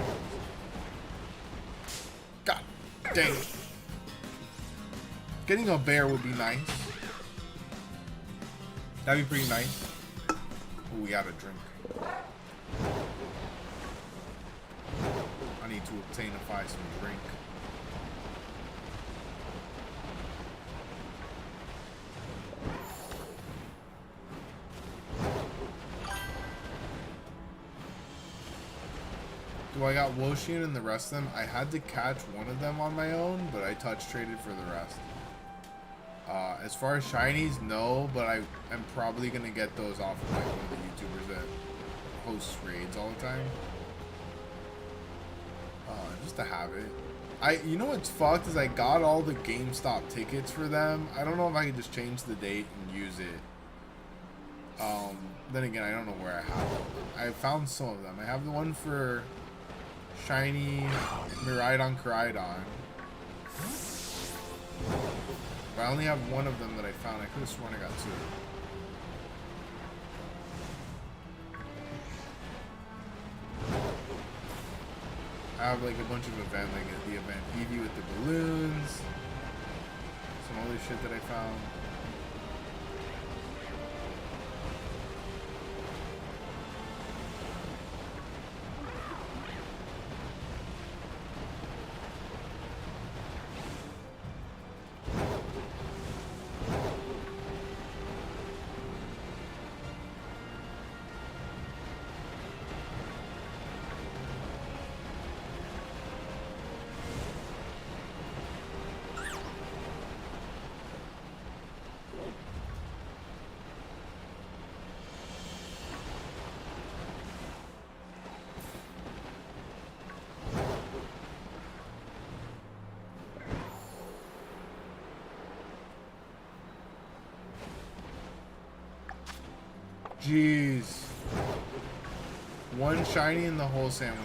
God dang it. Getting a bear would be nice. That'd be pretty nice. Ooh, we got a drink. I need to obtainify some drink. Do I got Woshian and the rest of them? I had to catch one of them on my own, but I touch traded for the rest. As far as shinies, no, but I am probably gonna get those off of like one of the YouTubers that hosts raids all the time. Just to have it. You know what's fucked is I got all the GameStop tickets for them. I don't know if I can just change the date and use it. Then again, I don't know where I have them. I found some of them. I have the one for Shiny Miraidon Koraidon. But I only have one of them that I found. I could have sworn I got two. I have like a bunch of events, like the event Eevee with the balloons, some other shit that I found. Jeez. One shiny in the whole sandwich.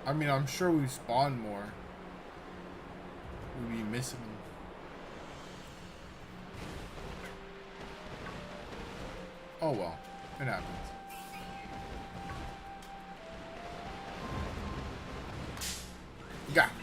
I mean, I'm sure we spawn more. We'd be missing them. Oh well, it happens. Got it.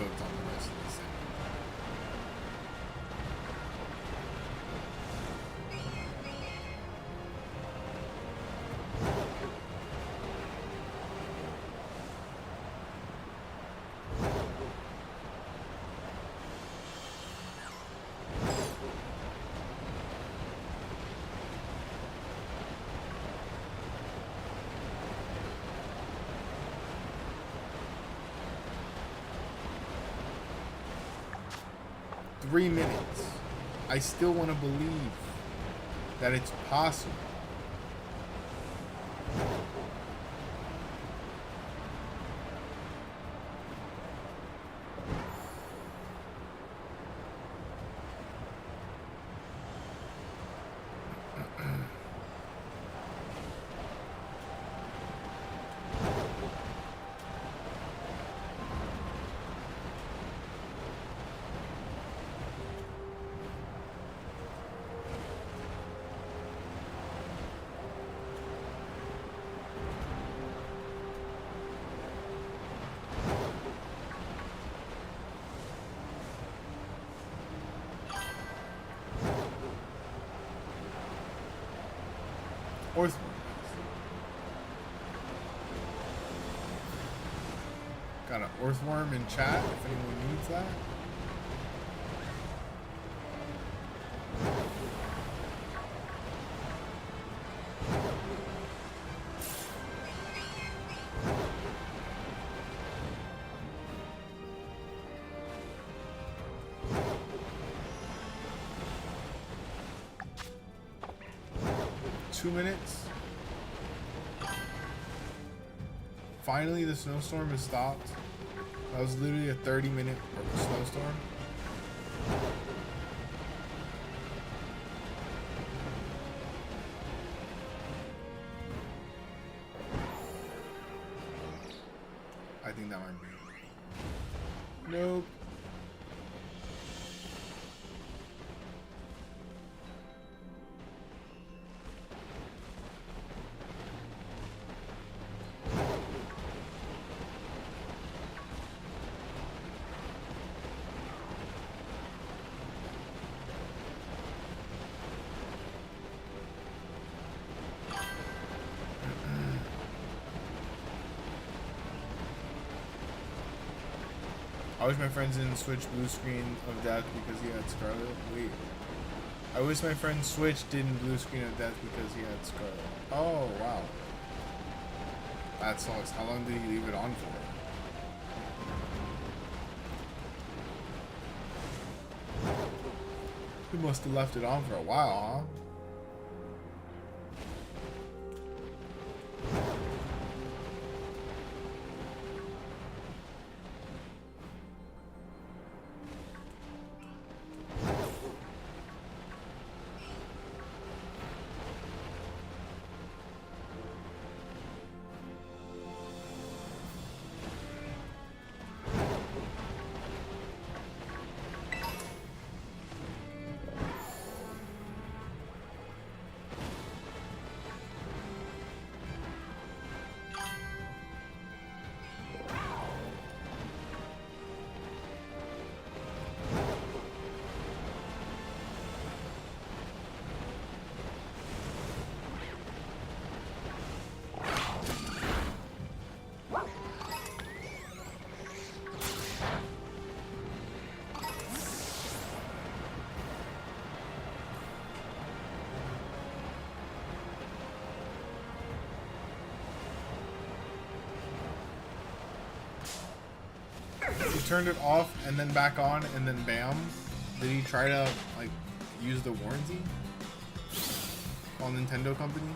stoked on the rest of this thing. Three minutes. I still want to believe that it's possible. Earthworm. Got an earthworm in chat if anyone needs that. Two minutes. Finally, the snowstorm has stopped. That was literally a 30-minute snowstorm. I think that might be. Nope. I wish my friends didn't switch blue screen of death because he had Scarlet. Wait. I wish my friend Switch didn't blue screen of death because he had Scarlet. Oh, wow. That sucks. How long did he leave it on for? He must have left it on for a while, huh? He turned it off and then back on and then bam. Did he try to like use the warranty on Nintendo company?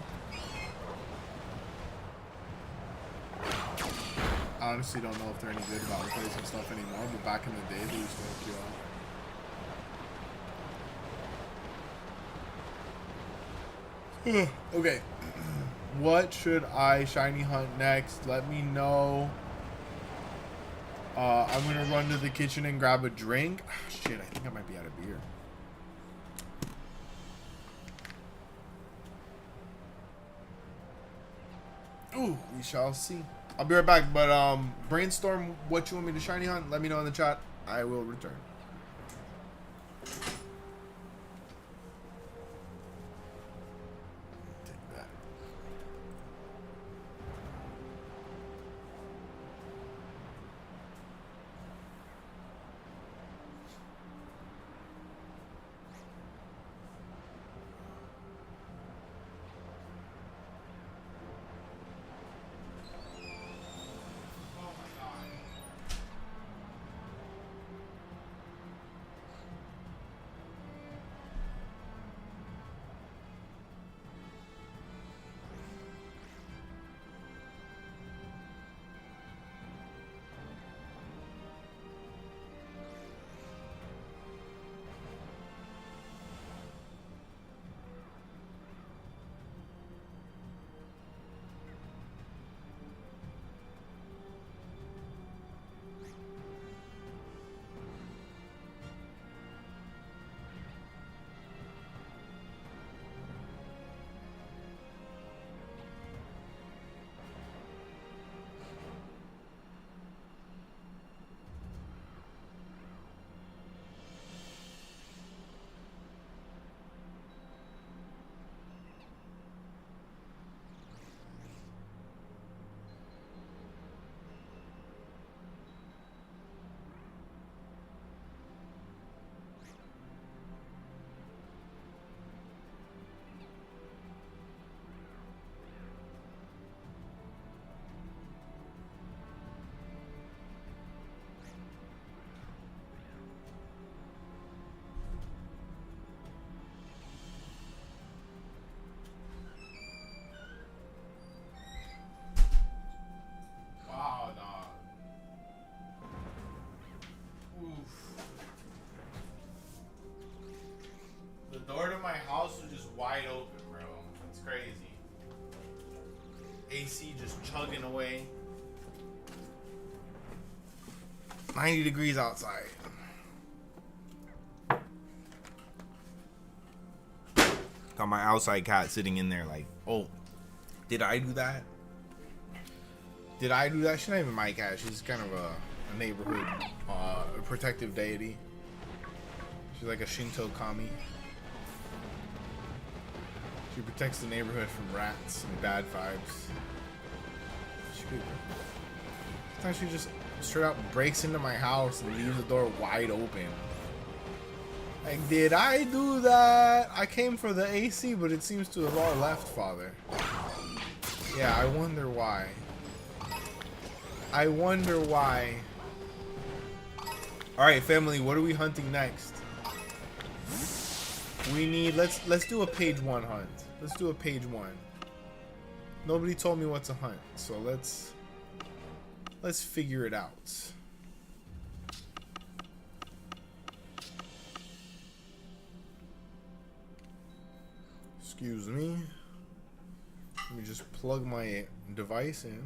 I honestly don't know if they're any good about replacing stuff anymore, but back in the day they used to hook you up. Okay. What should I shiny hunt next? Let me know. I'm gonna run to the kitchen and grab a drink. Oh, shit, I think I might be out of beer. Ooh, we shall see. I'll be right back, but brainstorm what you want me to shiny hunt. Let me know in the chat. I will return. Take that. My house was just wide open, bro. It's crazy. AC just chugging away. 90 degrees outside. Got my outside cat sitting in there like, oh, did I do that? Did I do that? She's not even my cat. She's kind of a neighborhood protective deity. She's like a Shinto kami. She protects the neighborhood from rats and bad vibes. She good, bro. Sometimes she just straight up breaks into my house and leaves the door wide open. Like, did I do that? I came for the AC, but it seems to have all left, Father. Yeah, I wonder why. I wonder why. Alright, family, what are we hunting next? We need, let's do a page 1 hunt. Let's do a page 1. Nobody told me what to hunt, so let's figure it out. Excuse me. Let me just plug my device in.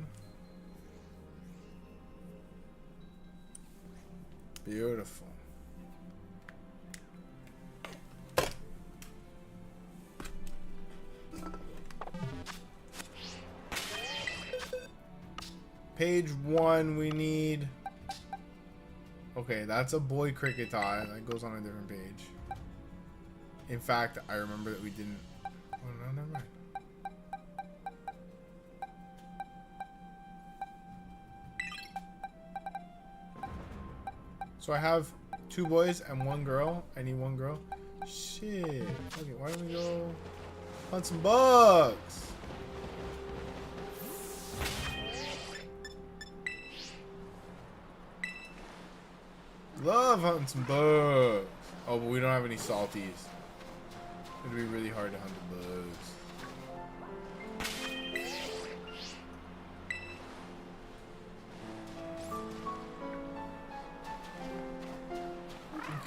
Beautiful. Page 1, we need... Okay, that's a boy cricket tie. That goes on a different page. In fact, I remember that we didn't... Oh, no, never mind. So I have 2 boys and 1 girl. I need 1 girl. Shit. Okay, why don't we go hunt some bugs? Love hunting some bugs. Oh, but we don't have any salties. It'd be really hard to hunt the bugs.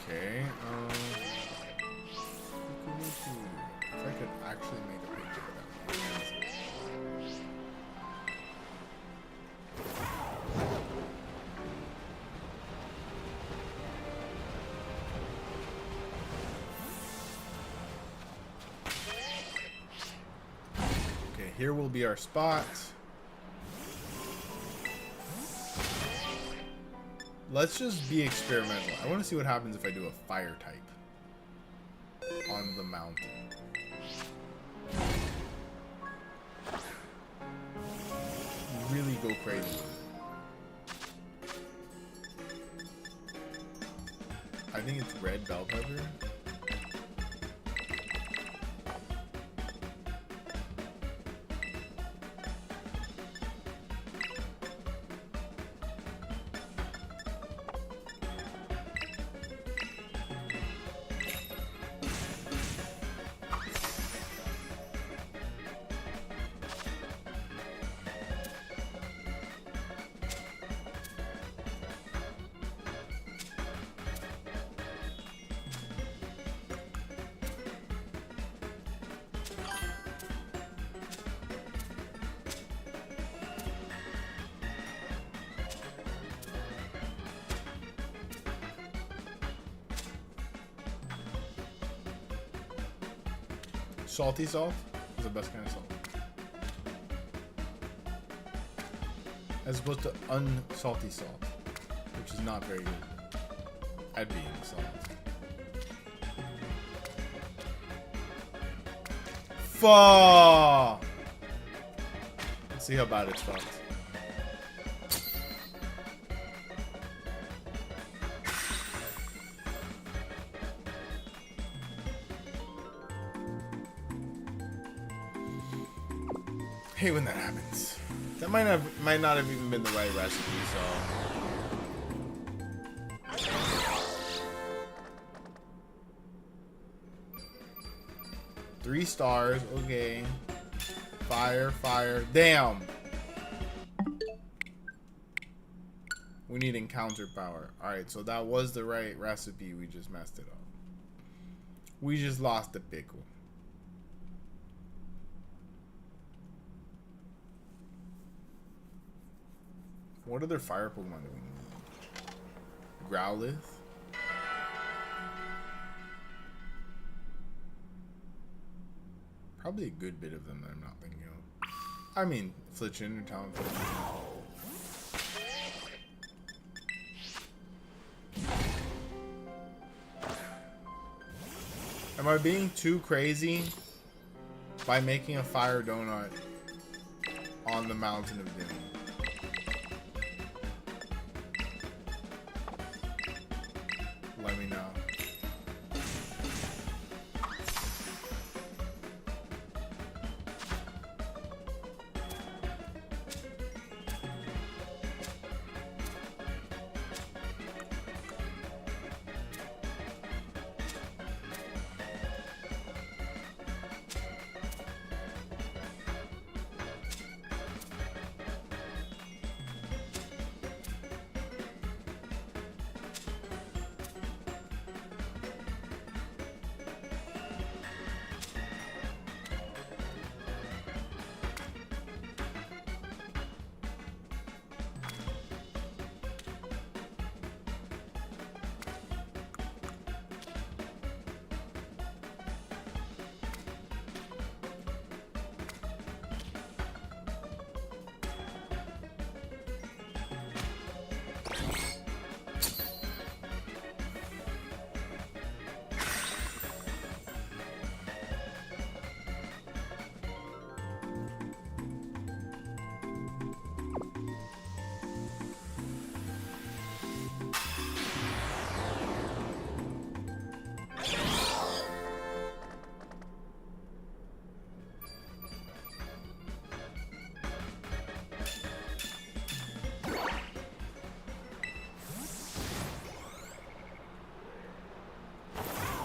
Okay, if I could actually make a picture of that. Okay, here will be our spot. Let's just be experimental. I want to see what happens if I do a fire type on the mountain. Really go crazy with it. I think it's red bell pepper. Salty salt is the best kind of salt. As opposed to unsalty salt, which is not very good at being salt. Fuck! Let's see how bad it's fucked. Hate when that happens. That might not have even been the right recipe, so 3 stars, okay. Fire, fire. Damn! We need encounter power. Alright, so that was the right recipe, we just messed it up. We just lost the pickle. What other fire Pokemon do we need? Growlithe? Probably a good bit of them that I'm not thinking of. I mean, Flichin or Talonflame. Am I being too crazy by making a fire donut on the Mountain of Doom? Let me know.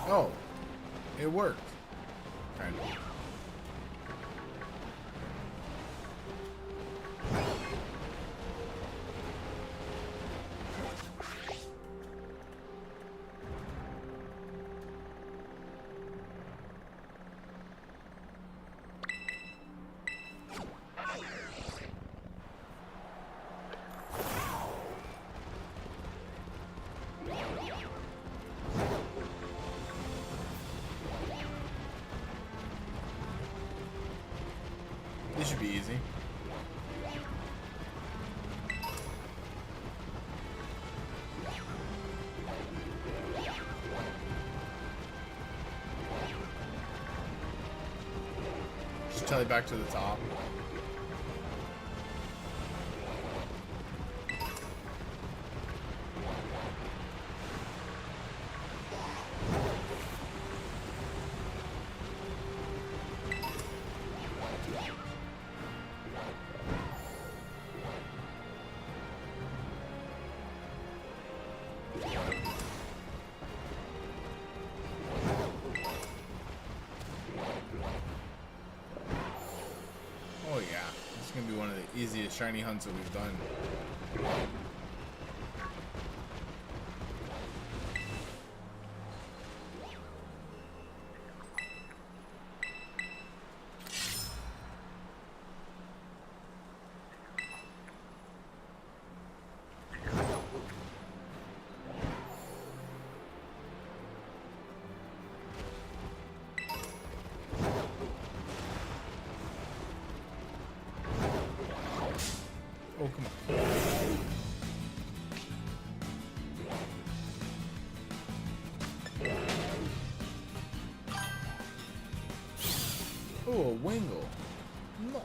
Oh, it worked. Kind of. This should be easy. tele back to the top. Oh yeah, this is gonna be one of the easiest shiny hunts that we've done. Oh, come on. Oh, a Wingle. Nice.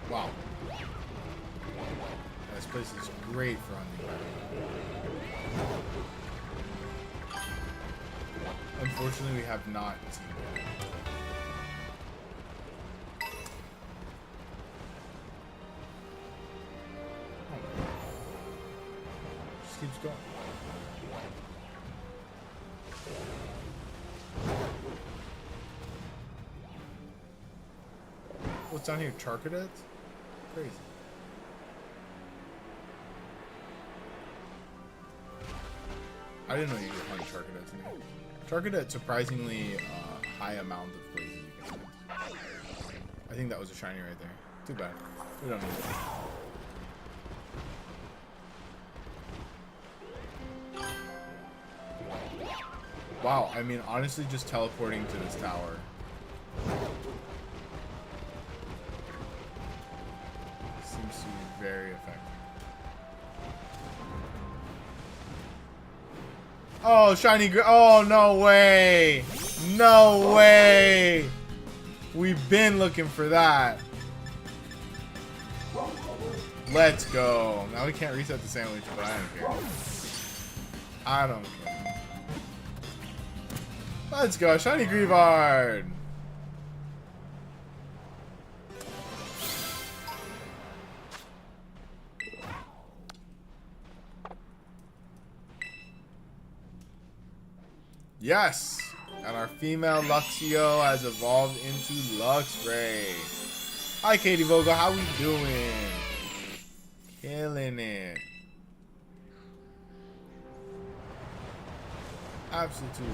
Wow. This place is great for hunting. Unfortunately, we have not seen that. Oh. Just keeps going. What's down here? Charcadets? Crazy. I didn't know you could hunt Charcadets in here. Charcadet, surprisingly high amount of places you can hunt. I think that was a shiny right there. Too bad. We don't need it. Wow, I mean, honestly, just teleporting to this tower. Seems to be very effective. Oh, shiny oh, no way. No way. We've been looking for that. Let's go. Now we can't reset the sandwich, but I don't care. I don't care. Let's go. Shiny Greavard. Yes! And our female Luxio has evolved into Luxray. Hi, Katie Vogel. How we doing? Killing it. Absolutely.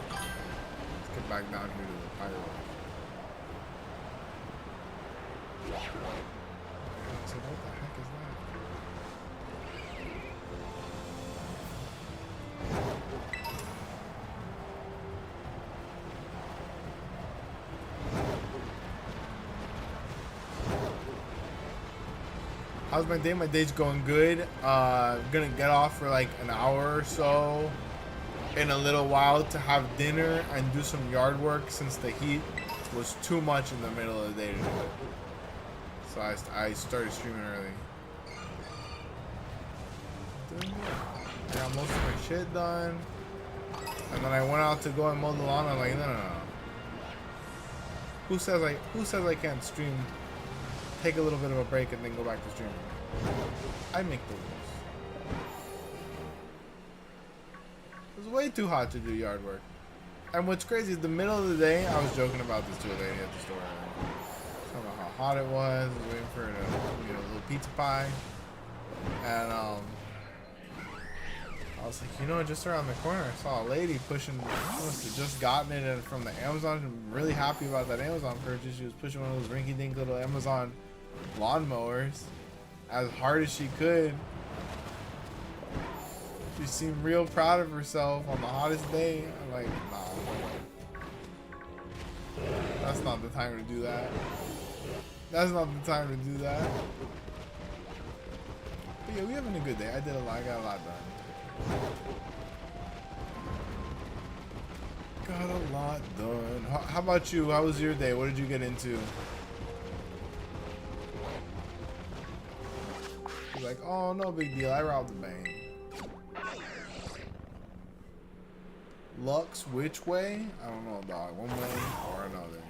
Let's get back down here to the pirate. So what the heck is that? How's my day? My day's going good. Gonna get off for like an hour or so in a little while to have dinner and do some yard work since the heat was too much in the middle of the day to do it. So I started streaming early. I got most of my shit done. And then I went out to go and mow the lawn. I'm like, no. Who says I can't stream? Take a little bit of a break and then go back to streaming. I make the rules. It was way too hot to do yard work. And what's crazy is the middle of the day, I was joking about this to a lady at the store. I don't know how hot it was. I was waiting for her to, a little pizza pie. And I was like, you know, just around the corner, I saw a lady pushing. She must have just gotten it from the Amazon. I'm really happy about that Amazon purchase. She was pushing one of those rinky-dink little Amazon lawnmowers as hard as she could. She seemed real proud of herself on the hottest day. I'm like, nah. That's not the time to do that. That's not the time to do that. But yeah, we having a good day. I got a lot done. Got a lot done. How about you? How was your day? What did you get into? She's like, oh, no big deal. I robbed the bank. Lux, which way? I don't know, dog. One way or another.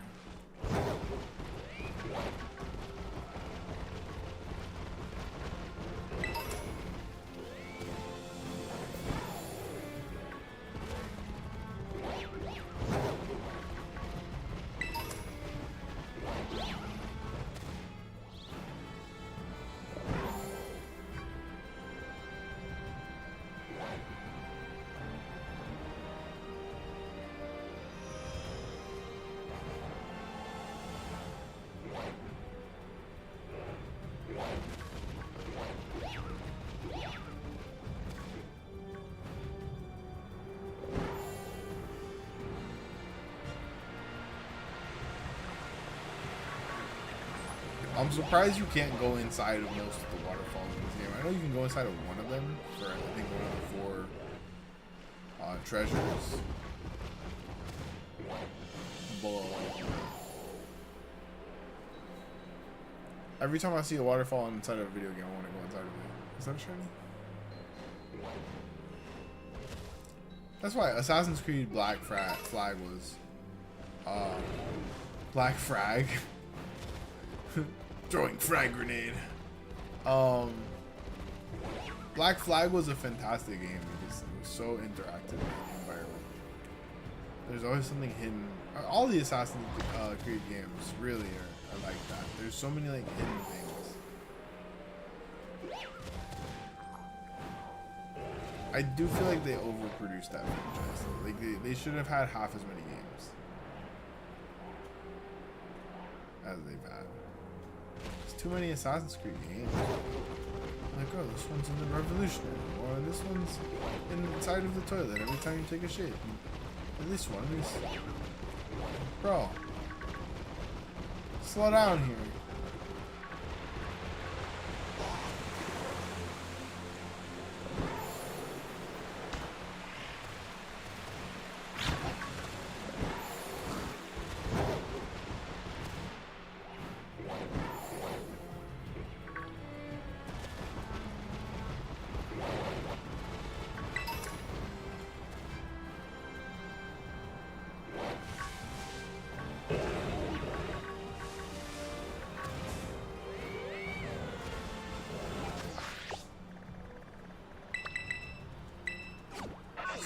I'm surprised you can't go inside of most of the waterfalls in this game. I know you can go inside of one of them for, I think, one of the 4 treasures. But every time I see a waterfall inside of a video game, I want to go inside of it. Is that shiny? That's why Assassin's Creed Black Flag was Black Frag. Throwing frag grenade. Black Flag was a fantastic game because it was so interactive in the environment. There's always something hidden. All the Assassin's Creed games really are like that. There's so many like hidden things. I do feel like they overproduced that franchise. Like they should have had half as many games as they've had. Too many Assassin's Creed games. Like, oh, this one's in the Revolutionary, or this one's inside of the toilet every time you take a shit. And this one is, bro, slow down here.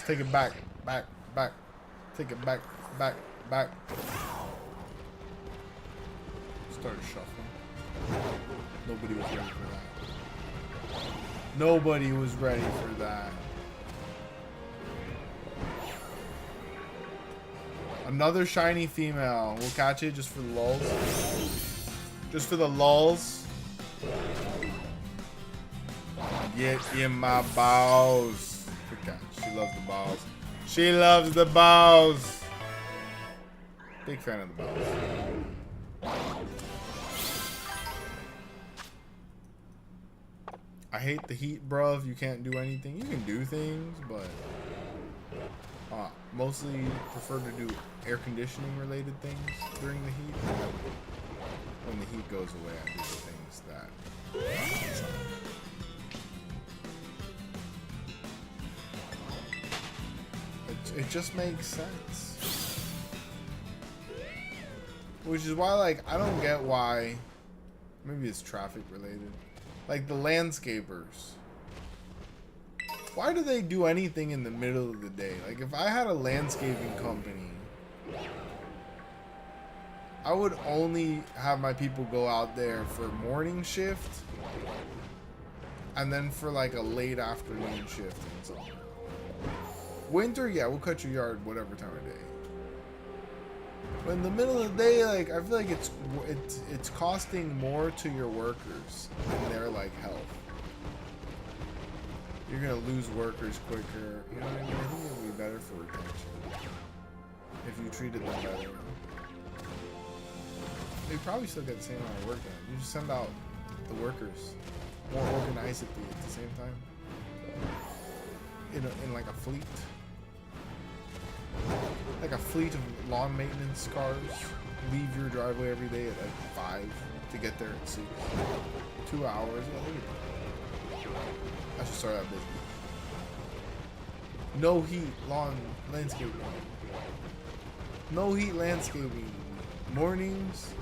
Take it back. Take it back. Started shuffling. Nobody was ready for that. Nobody was ready for that. Another shiny female. We'll catch it just for the lulz. Just for the lulz. Get in my balls. She loves the balls. She loves the balls. Big fan of the balls. I hate the heat, bruv. You can't do anything. You can do things, but mostly prefer to do air conditioning related things during the heat. When the heat goes away, I do the things that it just makes sense. Which is why, like, I don't get why, maybe it's traffic related, like the landscapers, why do they do anything in the middle of the day? Like, if I had a landscaping company, I would only have my people go out there for morning shift and then for like a late afternoon shift and something else. Winter, yeah, we'll cut your yard whatever time of day. But in the middle of the day, like, I feel like it's costing more to your workers than their like health. You're gonna lose workers quicker. You know what I mean? I think it would be better for retention if you treated them better. They probably still get the same amount of work done. You just send out the workers more organizedly at the same time. In like a fleet. Like a fleet of lawn maintenance cars. Leave your driveway every day at like 5 to get there at 6. 2 hours. Yeah, look at that. I should start that business. No heat lawn landscaping. No heat landscaping. Mornings,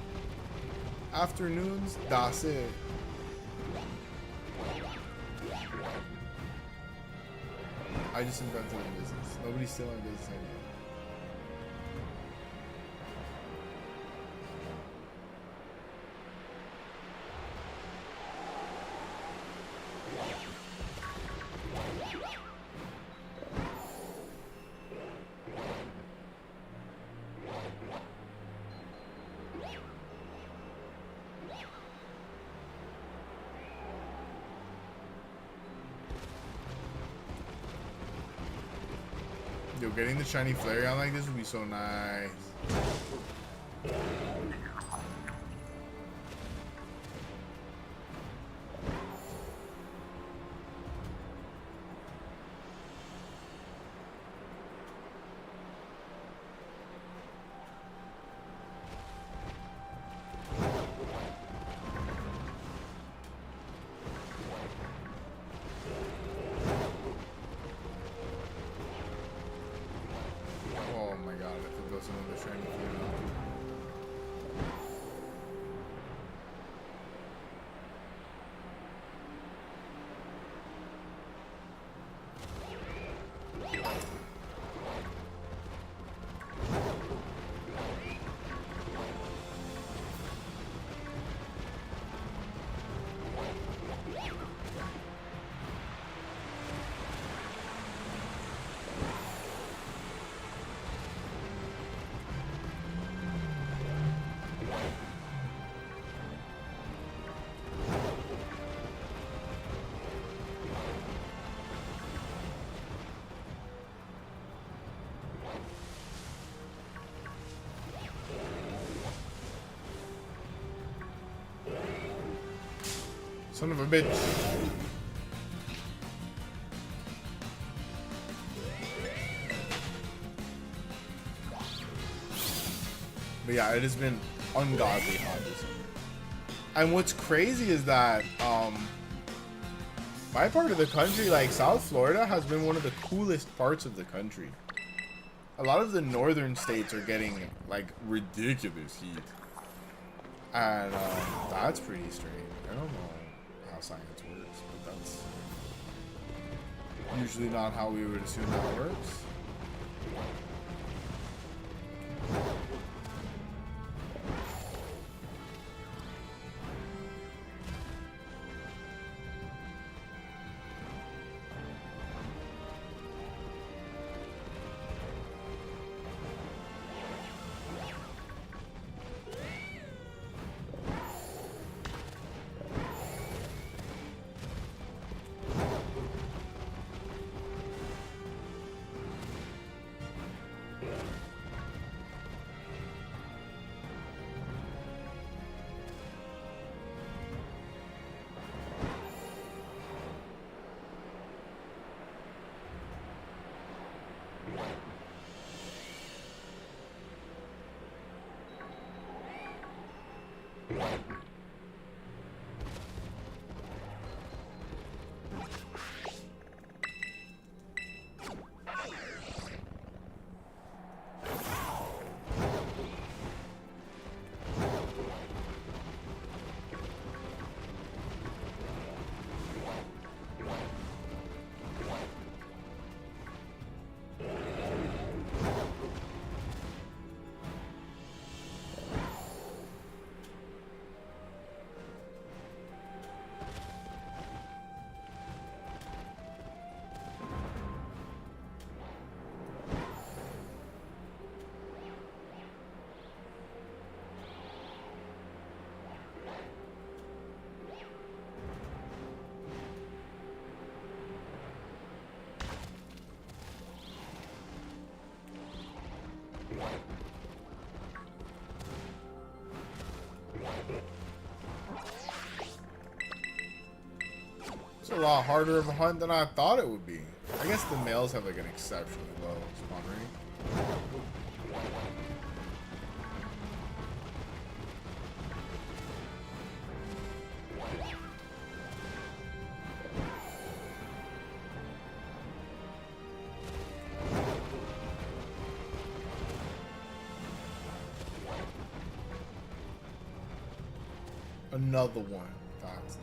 afternoons, that's it. I just invented a business. Nobody's stealing my business idea. Yo, getting the shiny Flareon like this would be so nice. Son of a bitch. But yeah, it has been ungodly hot this summer. And what's crazy is that my part of the country, like South Florida, has been one of the coolest parts of the country. A lot of the northern states are getting like ridiculous heat. And that's pretty strange. I don't know how science works, but that's usually not how we would assume that works. It's a lot harder of a hunt than I thought it would be. I guess the males have like an exceptionally low spawn rate. Another one. That's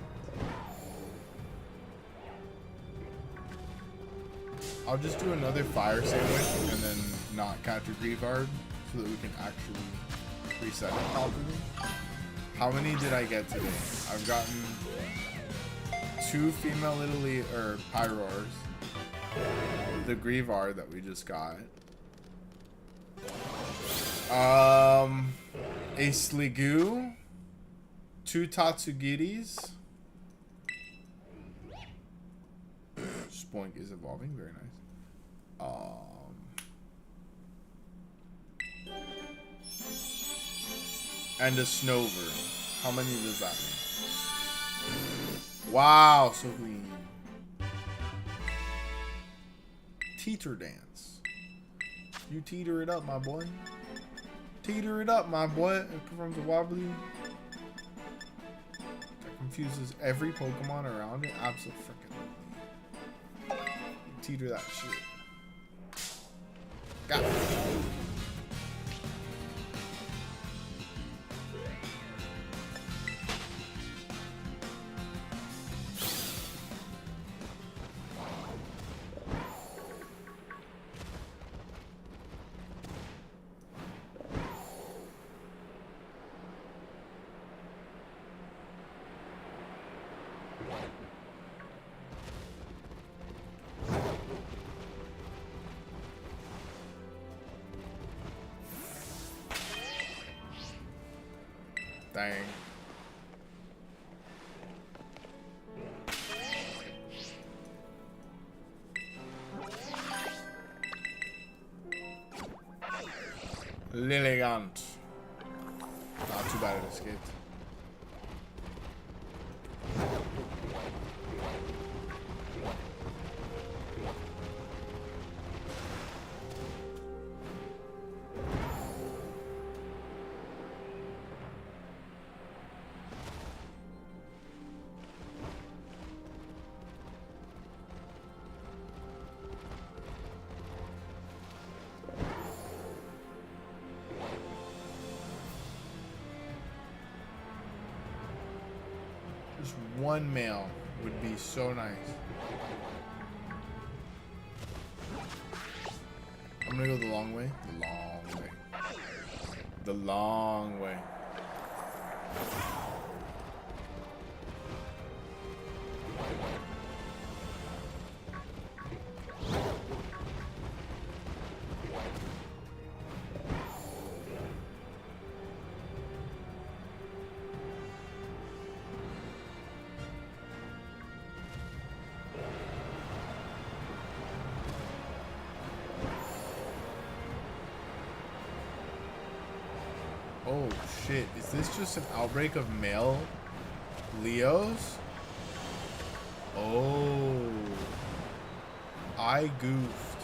I'll just do another fire sandwich and then not catch a Greavard so that we can actually reset it properly. How many did I get today? I've gotten 2 female Italy or Pyroars, the Greavard that we just got, a Sliggoo, 2 Tatsugiris. Spoink is evolving, very nice. And a Snover. How many does that mean? Wow, so clean. Teeter dance. You teeter it up, my boy. Teeter it up, my boy. It performs a wobbly that confuses every Pokemon around it. Absolutely freaking. Teeter that shit. Got it. Dang. Lilligant. Not too bad it escaped. Just one male would be so nice. I'm gonna go the long way. The long way. The long way. Oh shit, is this just an outbreak of male Leos? Oh, I goofed.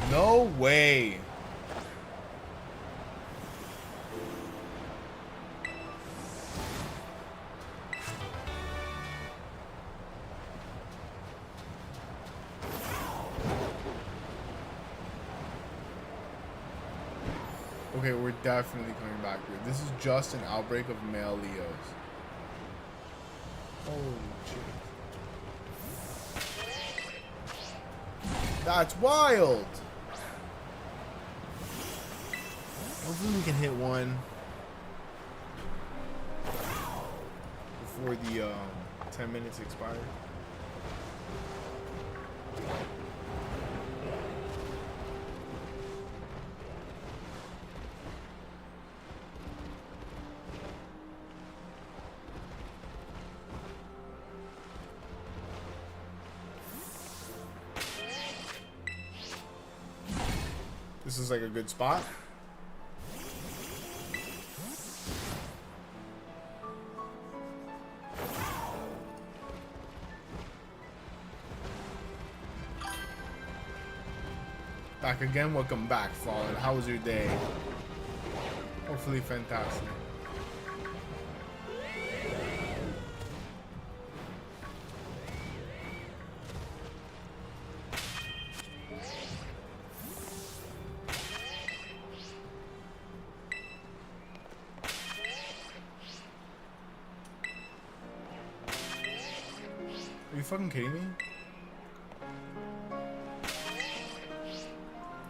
No way. Okay, we're definitely coming back here. This is just an outbreak of male Leos. Holy shit. That's wild! Hopefully we can hit one before the 10 minutes expire. This is like a good spot. Back again. Welcome back, Fallen. How was your day? Hopefully fantastic. Are you fucking kidding me?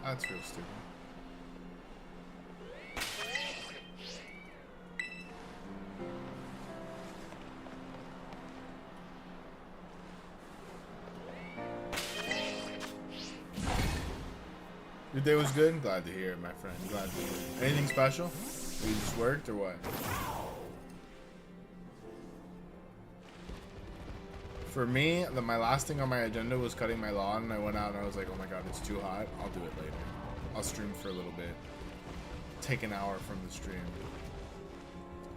That's real stupid. Your day was good? Glad to hear it, my friend. Glad to hear it. Anything special? You just worked or what? For me, my last thing on my agenda was cutting my lawn, and I went out and I was like, oh my god, it's too hot. I'll do it later. I'll stream for a little bit. Take an hour from the stream.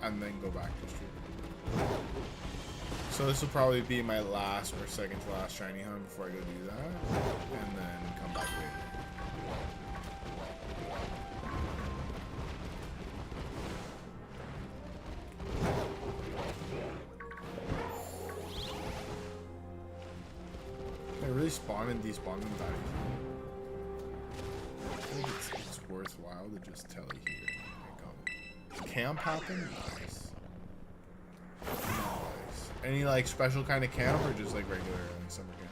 And then go back to stream. So this will probably be my last or second to last shiny hunt before I go do that. And then come back later. Really spawn and despawn them that easy. I think it's worthwhile to just tell you here. Like, camp happen? Nice. Nice. Any like special kind of camp or just like regular summer camp?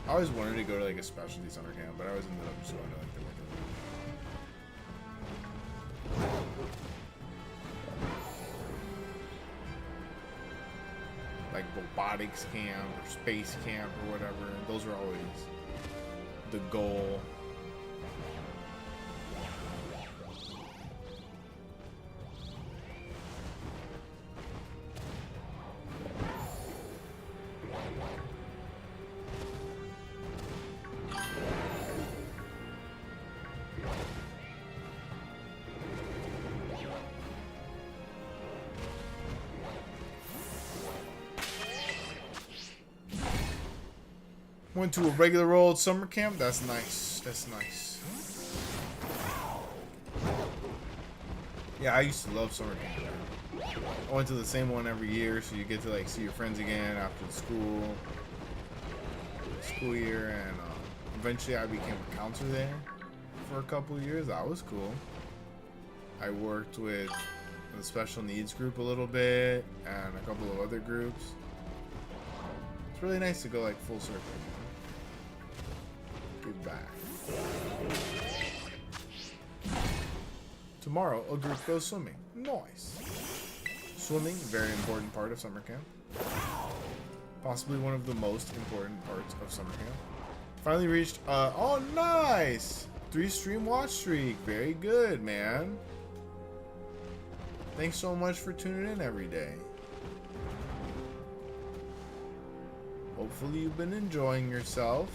I always wanted to go to like a specialty summer camp, but I always ended up just going to like the regular. Like robotics camp or space camp or whatever. Those are always the goal. Went to a regular old summer camp. That's nice. That's nice. Yeah, I used to love summer camp. I went to the same one every year, so you get to like see your friends again after the school year, and eventually I became a counselor there for a couple of years. That was cool. I worked with the special needs group a little bit and a couple of other groups. It's really nice to go like full circle. Give back. Tomorrow, a group goes swimming. Nice. Swimming, very important part of summer camp. Possibly one of the most important parts of summer camp. Finally reached, oh nice! 3 stream watch streak. Very good, man. Thanks so much for tuning in every day. Hopefully you've been enjoying yourself.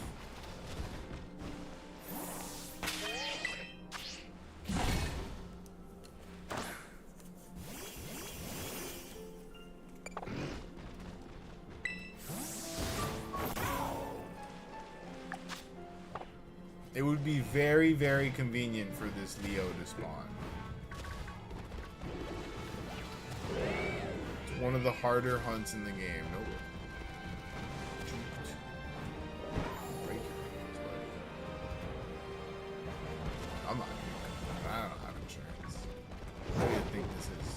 It would be very, very convenient for this Leo to spawn. It's one of the harder hunts in the game. Nope. I'm not. I don't have insurance. What do you think this is?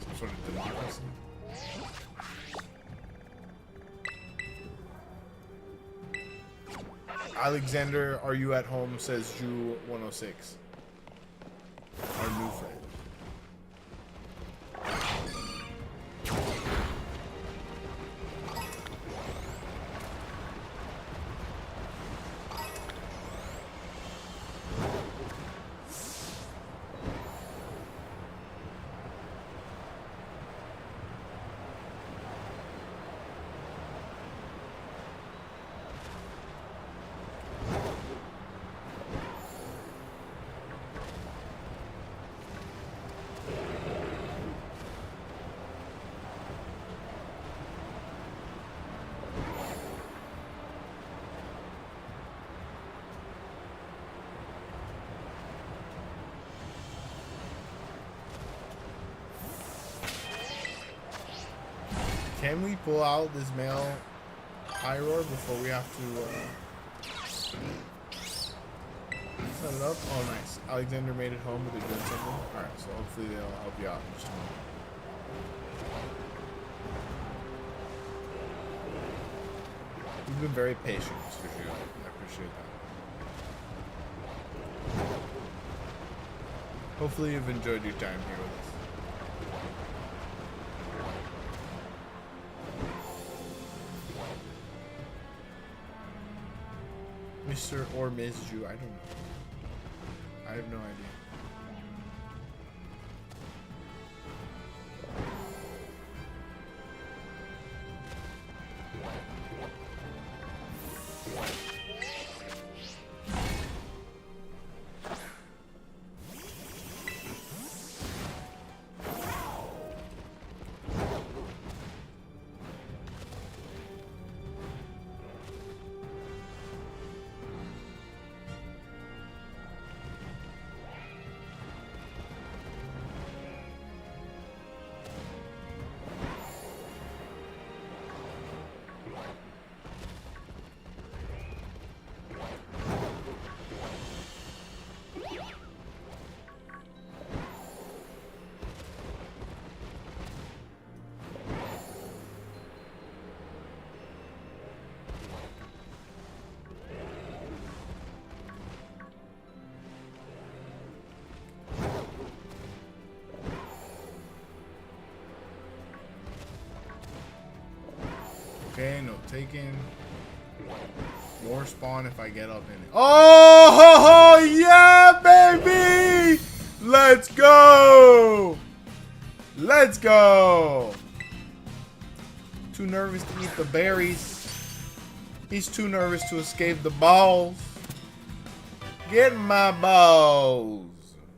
Some sort of democracy? Alexander, are you at home? Says Jew 106. Our new friend. Can we pull out this male Pyroar before we have to set it up? Oh, nice. Alexander made it home, but they're doing something. Alright, so hopefully they'll help you out. You've been very patient, Mr. Hugh. I appreciate that. Hopefully you've enjoyed your time here with us. Mr. or Ms. Jew, I don't know. I have no idea. Okay, no taking. More spawn if I get up in it. Oh, yeah, baby! Let's go! Let's go! Too nervous to eat the berries. He's too nervous to escape the balls. Get my balls.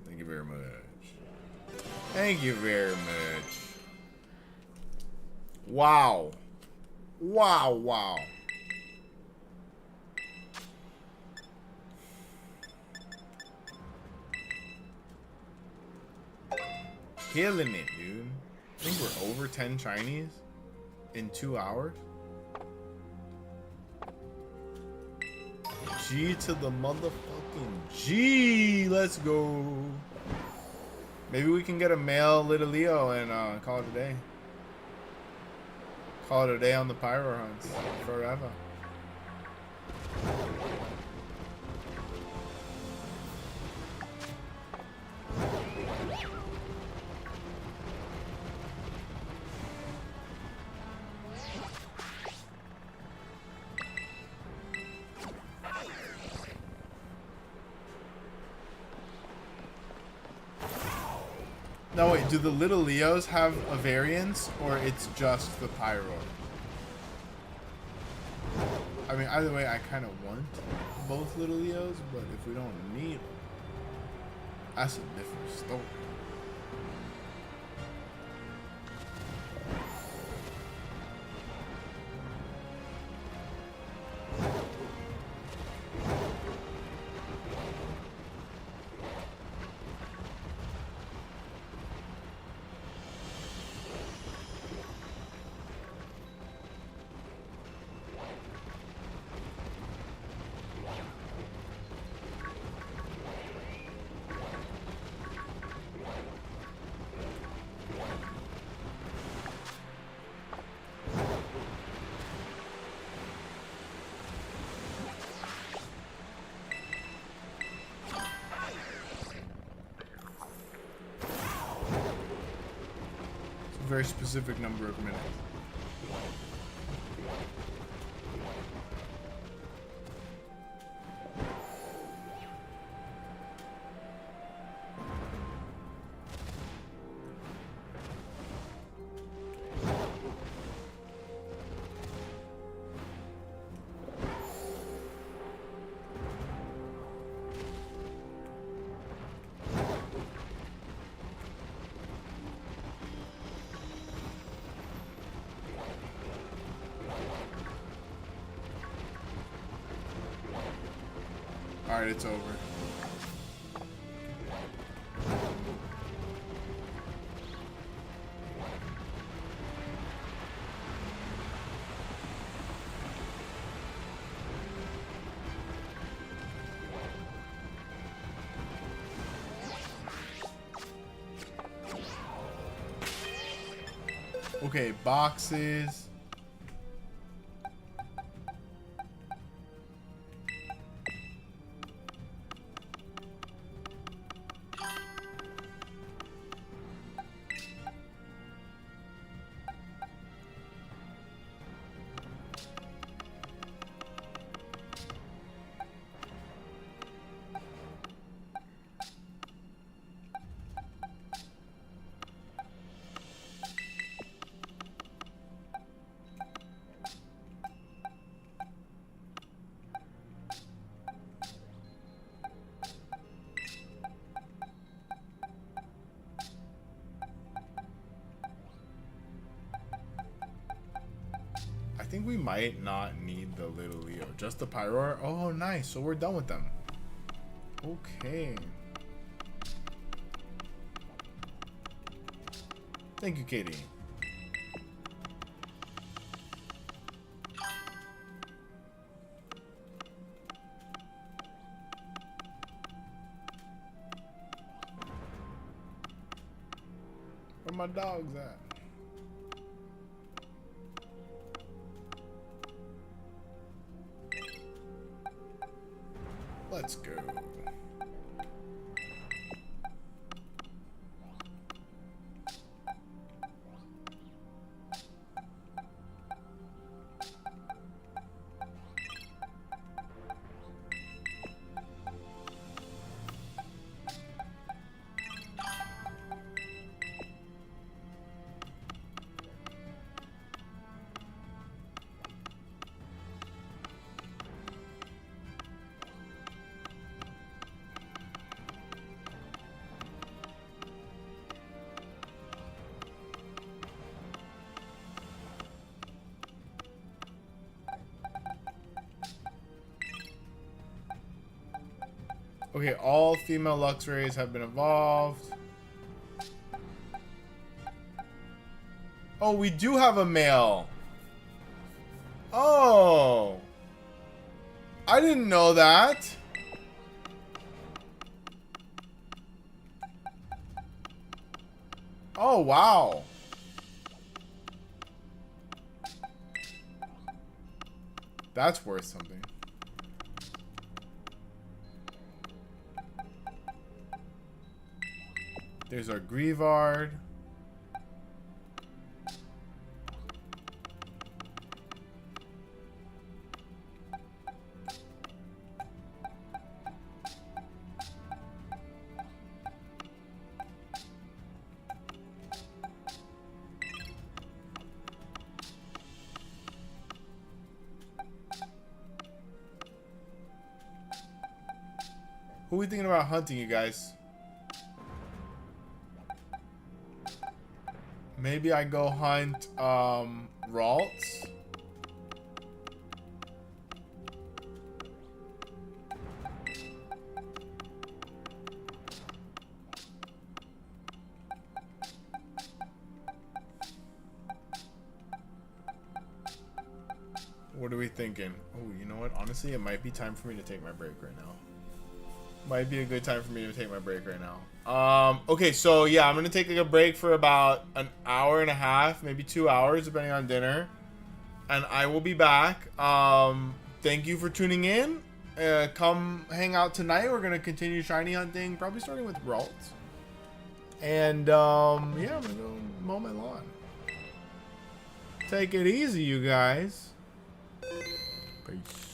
Thank you very much. Thank you very much. Wow. Wow, wow. Killing it, dude. I think we're over 10 Chinese in 2 hours. G to the motherfucking G. Let's go. Maybe we can get a male Little Leo and call it a day. Call it a day on the pyro hunts forever. No, wait, do the Little Leos have a variance, or it's just the Pyro? I mean, either way, I kind of want both Little Leos, but if we don't need them, that's a different story. Very specific number of minutes. Alright, it's over. Okay, boxes. I think we might not need the little Leo. Just the Pyroar. Oh, nice. So we're done with them. Okay. Thank you, Katie. Where my dogs at? Let's go. Okay, all female Luxrays have been evolved. Oh, we do have a male. Oh. I didn't know that. Oh, wow. That's worth something. There's our Grievard. Who are we thinking about hunting, you guys? Maybe I go hunt Ralts. What are we thinking? Oh, you know what? Honestly, it might be time for me to take my break right now. Might be a good time for me to take my break right now. Okay, so yeah, I'm gonna take like a break for about an hour and a half, maybe 2 hours, depending on dinner, and I will be back. Thank you for tuning in. Come hang out tonight. We're gonna continue shiny hunting, probably starting with Ralts. And yeah, I'm gonna go mow my lawn. Take it easy, you guys. Peace.